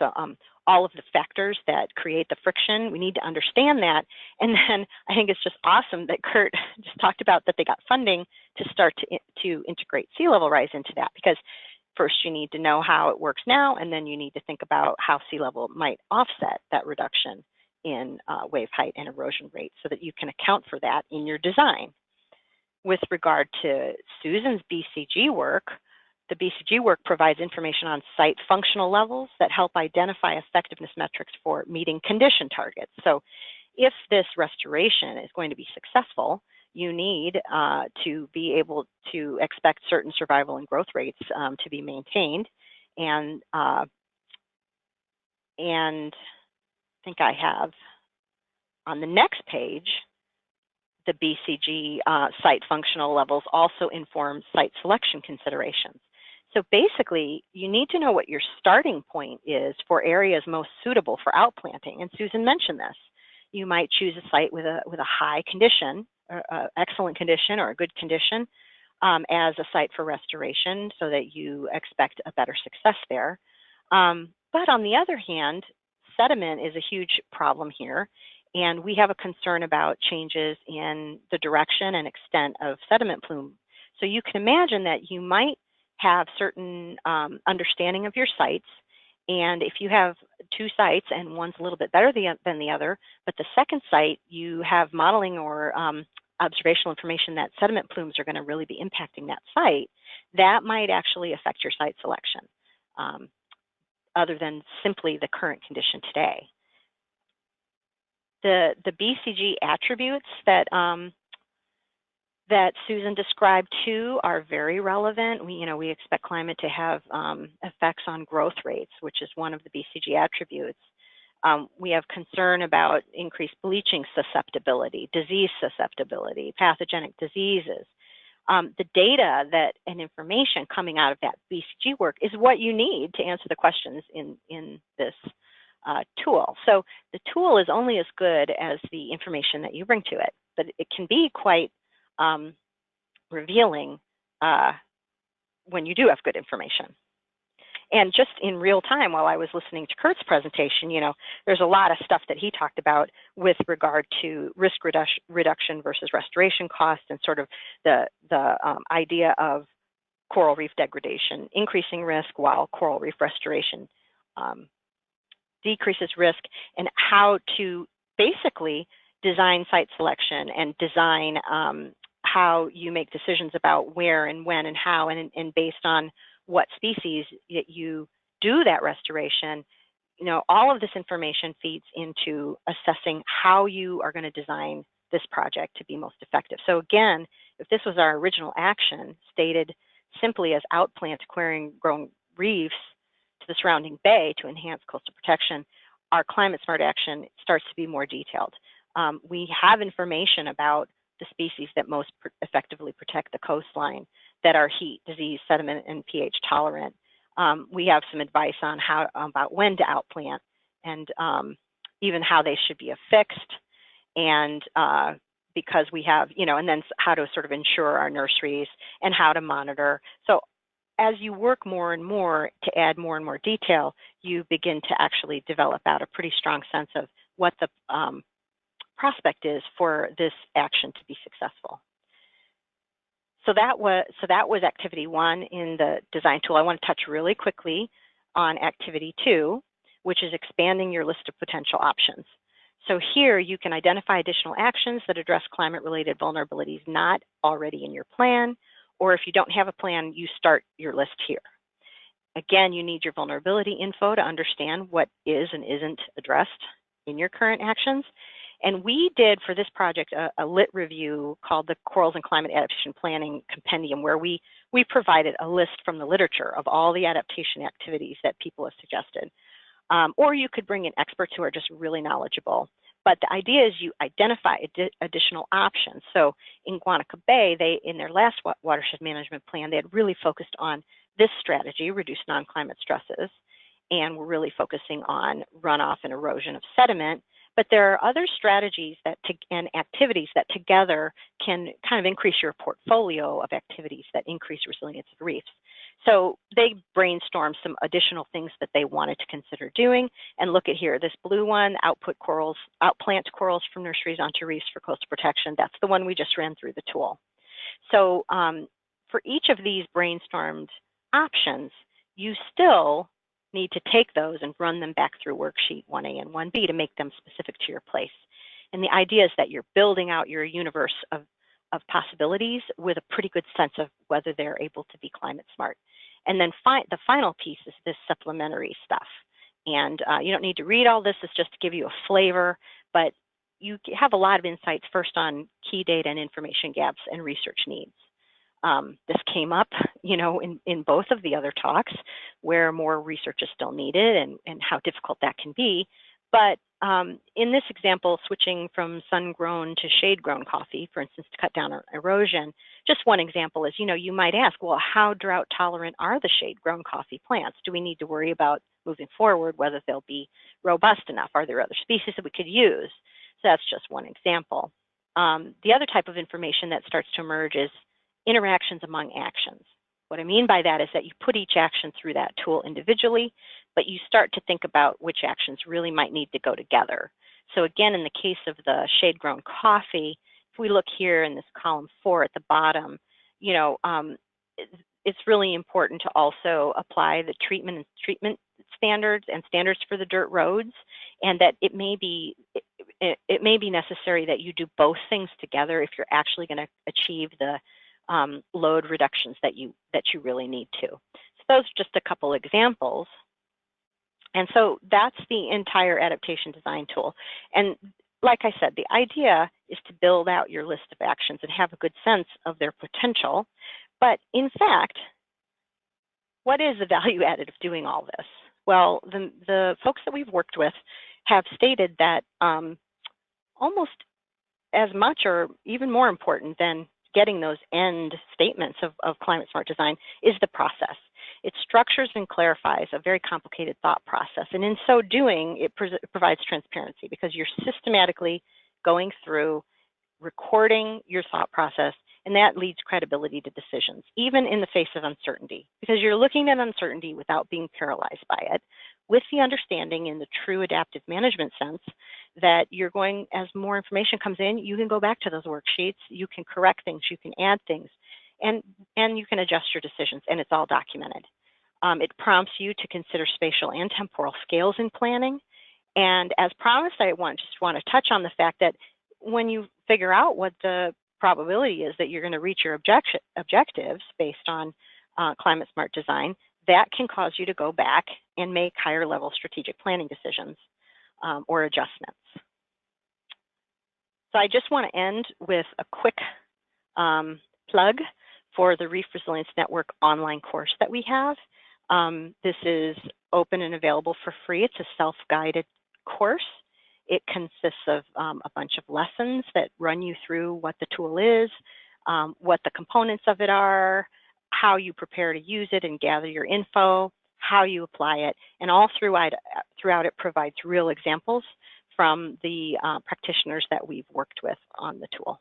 all of the factors that create the friction. We need to understand that. And then I think it's just awesome that Kurt just talked about that they got funding to start to integrate sea level rise into that, because first you need to know how it works now, and then you need to think about how sea level might offset that reduction in wave height and erosion rate so that you can account for that in your design. With regard to Susan's BCG work, the BCG work provides information on site functional levels that help identify effectiveness metrics for meeting condition targets. So if this restoration is going to be successful, you need to be able to expect certain survival and growth rates to be maintained. And I think I have on the next page, the BCG site functional levels also inform site selection considerations. So basically, you need to know what your starting point is for areas most suitable for outplanting. And Susan mentioned this. You might choose a site with a high condition excellent condition or a good condition as a site for restoration so that you expect a better success there. But on the other hand, sediment is a huge problem here, and we have a concern about changes in the direction and extent of sediment plume. So you can imagine that you might have certain understanding of your sites, and if you have two sites and one's a little bit better than the other, but the second site you have modeling or observational information that sediment plumes are going to really be impacting that site, that might actually affect your site selection, other than simply the current condition today. The BCG attributes that that Susan described too are very relevant. We expect climate to have effects on growth rates, which is one of the BCG attributes. We have concern about increased bleaching susceptibility, disease susceptibility, pathogenic diseases. The data and information coming out of that BCG work is what you need to answer the questions in this tool. So the tool is only as good as the information that you bring to it, but it can be quite revealing when you do have good information. And just in real time, while I was listening to Kurt's presentation, there's a lot of stuff that he talked about with regard to risk reduction versus restoration costs, and sort of the idea of coral reef degradation, increasing risk while coral reef restoration decreases risk, and how to basically design site selection and design how you make decisions about where and when and how, and based on what species that you do that restoration. All of this information feeds into assessing how you are going to design this project to be most effective. So again, if this was our original action stated simply as outplant aquarium grown reefs to the surrounding bay to enhance coastal protection, our climate smart action starts to be more detailed. We have information about the species that most effectively protect the coastline, that are heat, disease, sediment, and pH tolerant. We have some advice on about when to outplant, and even how they should be affixed, and because we have, and then how to sort of ensure our nurseries and how to monitor. So as you work more and more to add more and more detail, you begin to actually develop out a pretty strong sense of what the prospect is for this action to be successful. So that was activity 1 in the design tool. I want to touch really quickly on activity 2, which is expanding your list of potential options. So here you can identify additional actions that address climate-related vulnerabilities not already in your plan, or if you don't have a plan, you start your list here. Again, you need your vulnerability info to understand what is and isn't addressed in your current actions. And we did for this project a lit review called the Corals and Climate Adaptation Planning Compendium, where we provided a list from the literature of all the adaptation activities that people have suggested. Or you could bring in experts who are just really knowledgeable. But the idea is you identify additional options. So in Guanica Bay, in their last watershed management plan, they had really focused on this strategy, reduce non-climate stresses, and we're really focusing on runoff and erosion of sediment. But there are other strategies and activities that together can kind of increase your portfolio of activities that increase resilience of reefs. So they brainstormed some additional things that they wanted to consider doing. And look at here, this blue one, outplant corals from nurseries onto reefs for coastal protection. That's the one we just ran through the tool. So for each of these brainstormed options, you still need to take those and run them back through worksheet 1A and 1B to make them specific to your place. And the idea is that you're building out your universe of possibilities with a pretty good sense of whether they're able to be climate smart. And then the final piece is this supplementary stuff. And you don't need to read all this, it's just to give you a flavor, but you have a lot of insights first on key data and information gaps and research needs. This came up, in both of the other talks where more research is still needed and how difficult that can be. But in this example, switching from sun-grown to shade-grown coffee, for instance, to cut down on erosion, just one example is, you might ask, well, how drought tolerant are the shade-grown coffee plants? Do we need to worry about moving forward whether they'll be robust enough? Are there other species that we could use? So that's just one example. the other type of information that starts to emerge is interactions among actions. What I mean by that is that you put each action through that tool individually, but you start to think about which actions really might need to go together. So again, in the case of the shade-grown coffee, if we look here in this column 4 at the bottom, you know, it's really important to also apply the treatment standards and standards for the dirt roads, and that it may be necessary that you do both things together if you're actually going to achieve the load reductions that you really need to. So those are just a couple examples. And so that's the entire adaptation design tool. And like I said, the idea is to build out your list of actions and have a good sense of their potential. But in fact, what is the value added of doing all this? Well, the folks that we've worked with have stated that almost as much or even more important than getting those end statements of climate smart design is the process. It structures and clarifies a very complicated thought process. And in so doing, it provides transparency because you're systematically going through, recording your thought process, and that leads credibility to decisions, even in the face of uncertainty, because you're looking at uncertainty without being paralyzed by it, with the understanding in the true adaptive management sense that you're going, as more information comes in, you can go back to those worksheets, you can correct things, you can add things, and you can adjust your decisions, and it's all documented. It prompts you to consider spatial and temporal scales in planning. And as promised, I just want to touch on the fact that when you figure out what the probability is that you're going to reach your objectives based on climate smart design, that can cause you to go back and make higher level strategic planning decisions or adjustments. So I just want to end with a quick plug for the Reef Resilience Network online course that we have. This is open and available for free. It's a self-guided course. It consists of a bunch of lessons that run you through what the tool is, what the components of it are, how you prepare to use it and gather your info, how you apply it, and all throughout it provides real examples from the practitioners that we've worked with on the tool.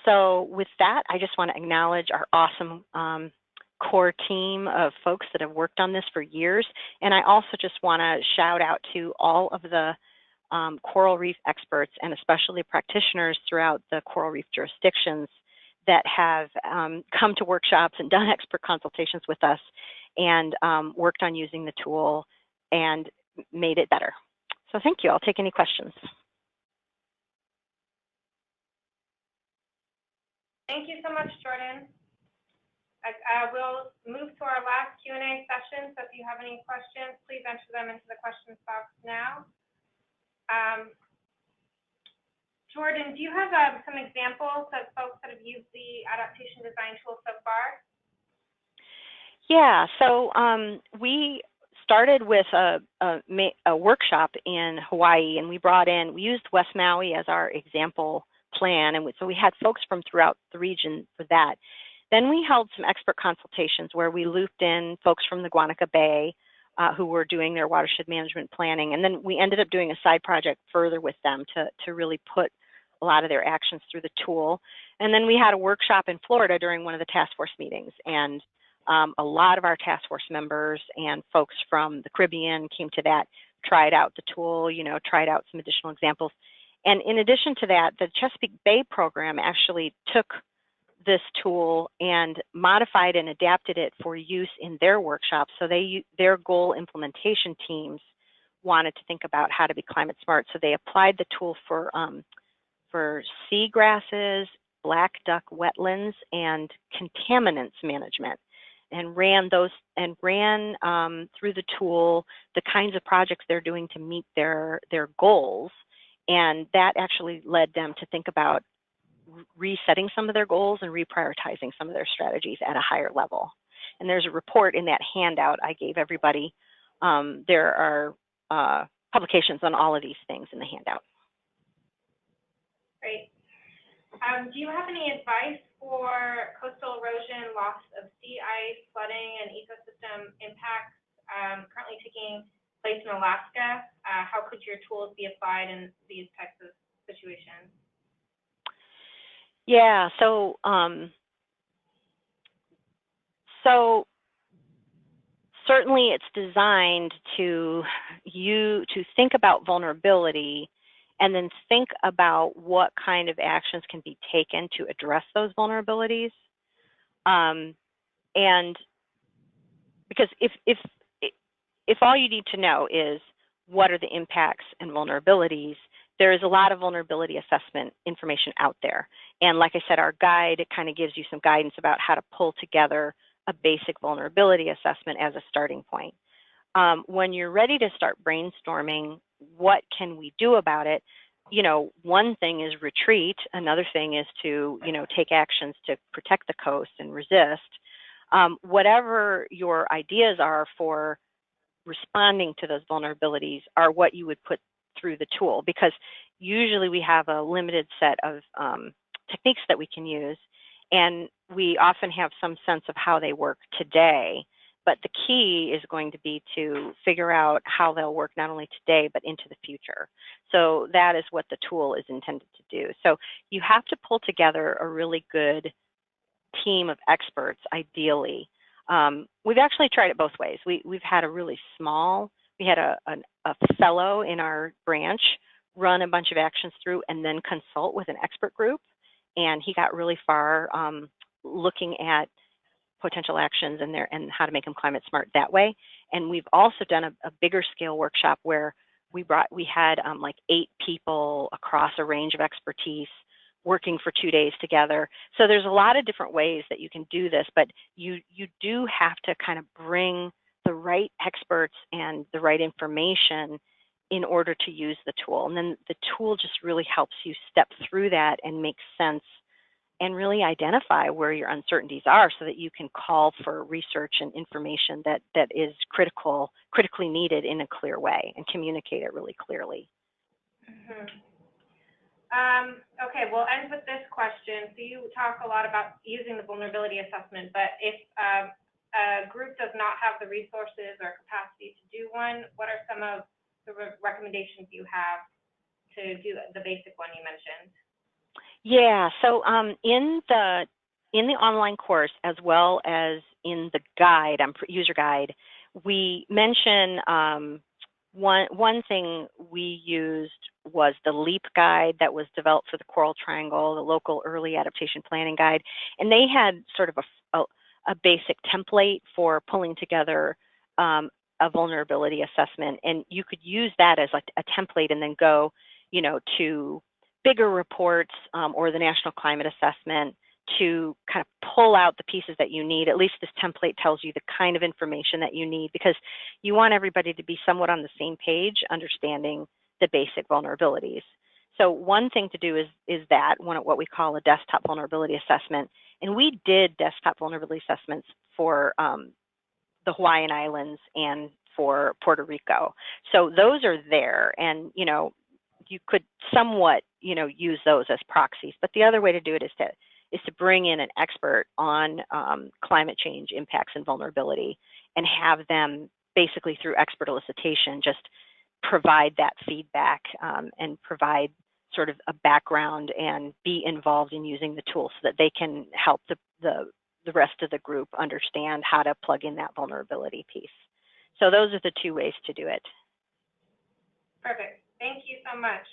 So with that, I just want to acknowledge our awesome core team of folks that have worked on this for years. And I also just want to shout out to all of the coral reef experts and especially practitioners throughout the coral reef jurisdictions that have come to workshops and done expert consultations with us and worked on using the tool and made it better. So thank you. I'll take any questions. Thank you so much, Jordan. We'll move to our last Q&A session, so if you have any questions, please enter them into the questions box now. Jordan, do you have some examples of folks that have used the adaptation design tool so far? Yeah, so we started with a workshop in Hawaii, and we used West Maui as our example plan, and so we had folks from throughout the region for that. Then we held some expert consultations where we looped in folks from the Guanica Bay who were doing their watershed management planning, and then we ended up doing a side project further with them to really put a lot of their actions through the tool. And then we had a workshop in Florida during one of the task force meetings, and a lot of our task force members and folks from the Caribbean came to that, tried out the tool, tried out some additional examples. And in addition to that, the Chesapeake Bay program actually took this tool and modified and adapted it for use in their workshops. So their goal implementation teams wanted to think about how to be climate smart. So they applied the tool for seagrasses, black duck wetlands, and contaminants management, and ran through the tool the kinds of projects they're doing to meet their goals. And that actually led them to think about resetting some of their goals and reprioritizing some of their strategies at a higher level. And there's a report in that handout I gave everybody. There are publications on all of these things in the handout. Great. Do you have any advice for coastal erosion, loss of sea ice, flooding, and ecosystem impacts currently taking place in Alaska? How could your tools be applied in these types of situations? situations? Yeah, so certainly it's designed to think about vulnerability and then think about what kind of actions can be taken to address those vulnerabilities. And because if all you need to know is what are the impacts and vulnerabilities, there is a lot of vulnerability assessment information out there. And like I said, our guide, it kind of gives you some guidance about how to pull together a basic vulnerability assessment as a starting point. When you're ready to start brainstorming, what can we do about it? You know, one thing is retreat. Another thing is to, take actions to protect the coast and resist. Whatever your ideas are for responding to those vulnerabilities are what you would put through the tool, because usually we have a limited set of techniques that we can use, and we often have some sense of how they work today. But the key is going to be to figure out how they'll work not only today, but into the future. So that is what the tool is intended to do. So you have to pull together a really good team of experts, ideally. We've actually tried it both ways. We've had we had a fellow in our branch run a bunch of actions through and then consult with an expert group. And he got really far looking at potential actions and how to make them climate smart that way. And we've also done a bigger scale workshop where we had like 8 people across a range of expertise working for 2 days together. So there's a lot of different ways that you can do this, but you do have to kind of bring the right experts and the right information in order to use the tool. And then the tool just really helps you step through that and make sense and really identify where your uncertainties are so that you can call for research and information that is critically needed in a clear way and communicate it really clearly. Mm-hmm. Okay, we'll end with this question. So you talk a lot about using the vulnerability assessment, but if a group does not have the resources or capacity to do one, what are some of the recommendations you have to do the basic one you mentioned? Yeah, so in the online course, as well as in the guide, user guide, we mention one thing we used was the LEAP guide that was developed for the Coral Triangle, the Local Early Adaptation Planning Guide, and they had sort of a basic template for pulling together a vulnerability assessment, and you could use that as like a template and then go, to bigger reports or the National Climate Assessment to kind of pull out the pieces that you need. At least this template tells you the kind of information that you need, because you want everybody to be somewhat on the same page, understanding the basic vulnerabilities. So one thing to do is that what we call a desktop vulnerability assessment. And we did desktop vulnerability assessments for the Hawaiian Islands and for Puerto Rico. So those are there, and you could somewhat use those as proxies. But the other way to do it is to bring in an expert on climate change impacts and vulnerability, and have them basically through expert elicitation just provide that feedback and provide sort of a background and be involved in using the tool so that they can help the rest of the group understand how to plug in that vulnerability piece. So those are the 2 ways to do it. Perfect. Thank you so much.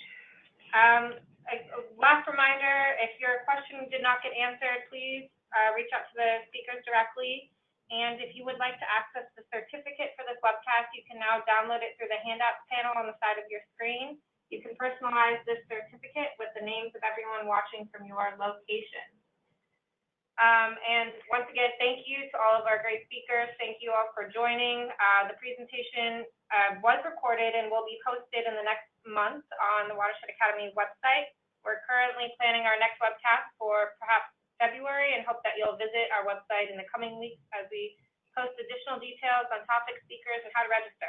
Last reminder, if your question did not get answered, please reach out to the speakers directly. And if you would like to access the certificate for this webcast, you can now download it through the handouts panel on the side of your screen. You can personalize this certificate with the names of everyone watching from your location. And once again, thank you to all of our great speakers. Thank you all for joining. The presentation was recorded and will be posted in the next month on the Watershed Academy website. We're currently planning our next webcast for perhaps February, and hope that you'll visit our website in the coming weeks as we post additional details on topic, speakers, and how to register.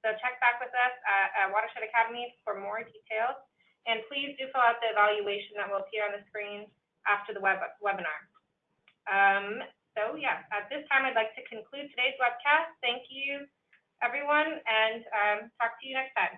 So check back with us at Watershed Academy for more details. And please do fill out the evaluation that will appear on the screen after the webinar. So yeah, at this time, I'd like to conclude today's webcast. Thank you, everyone, and talk to you next time.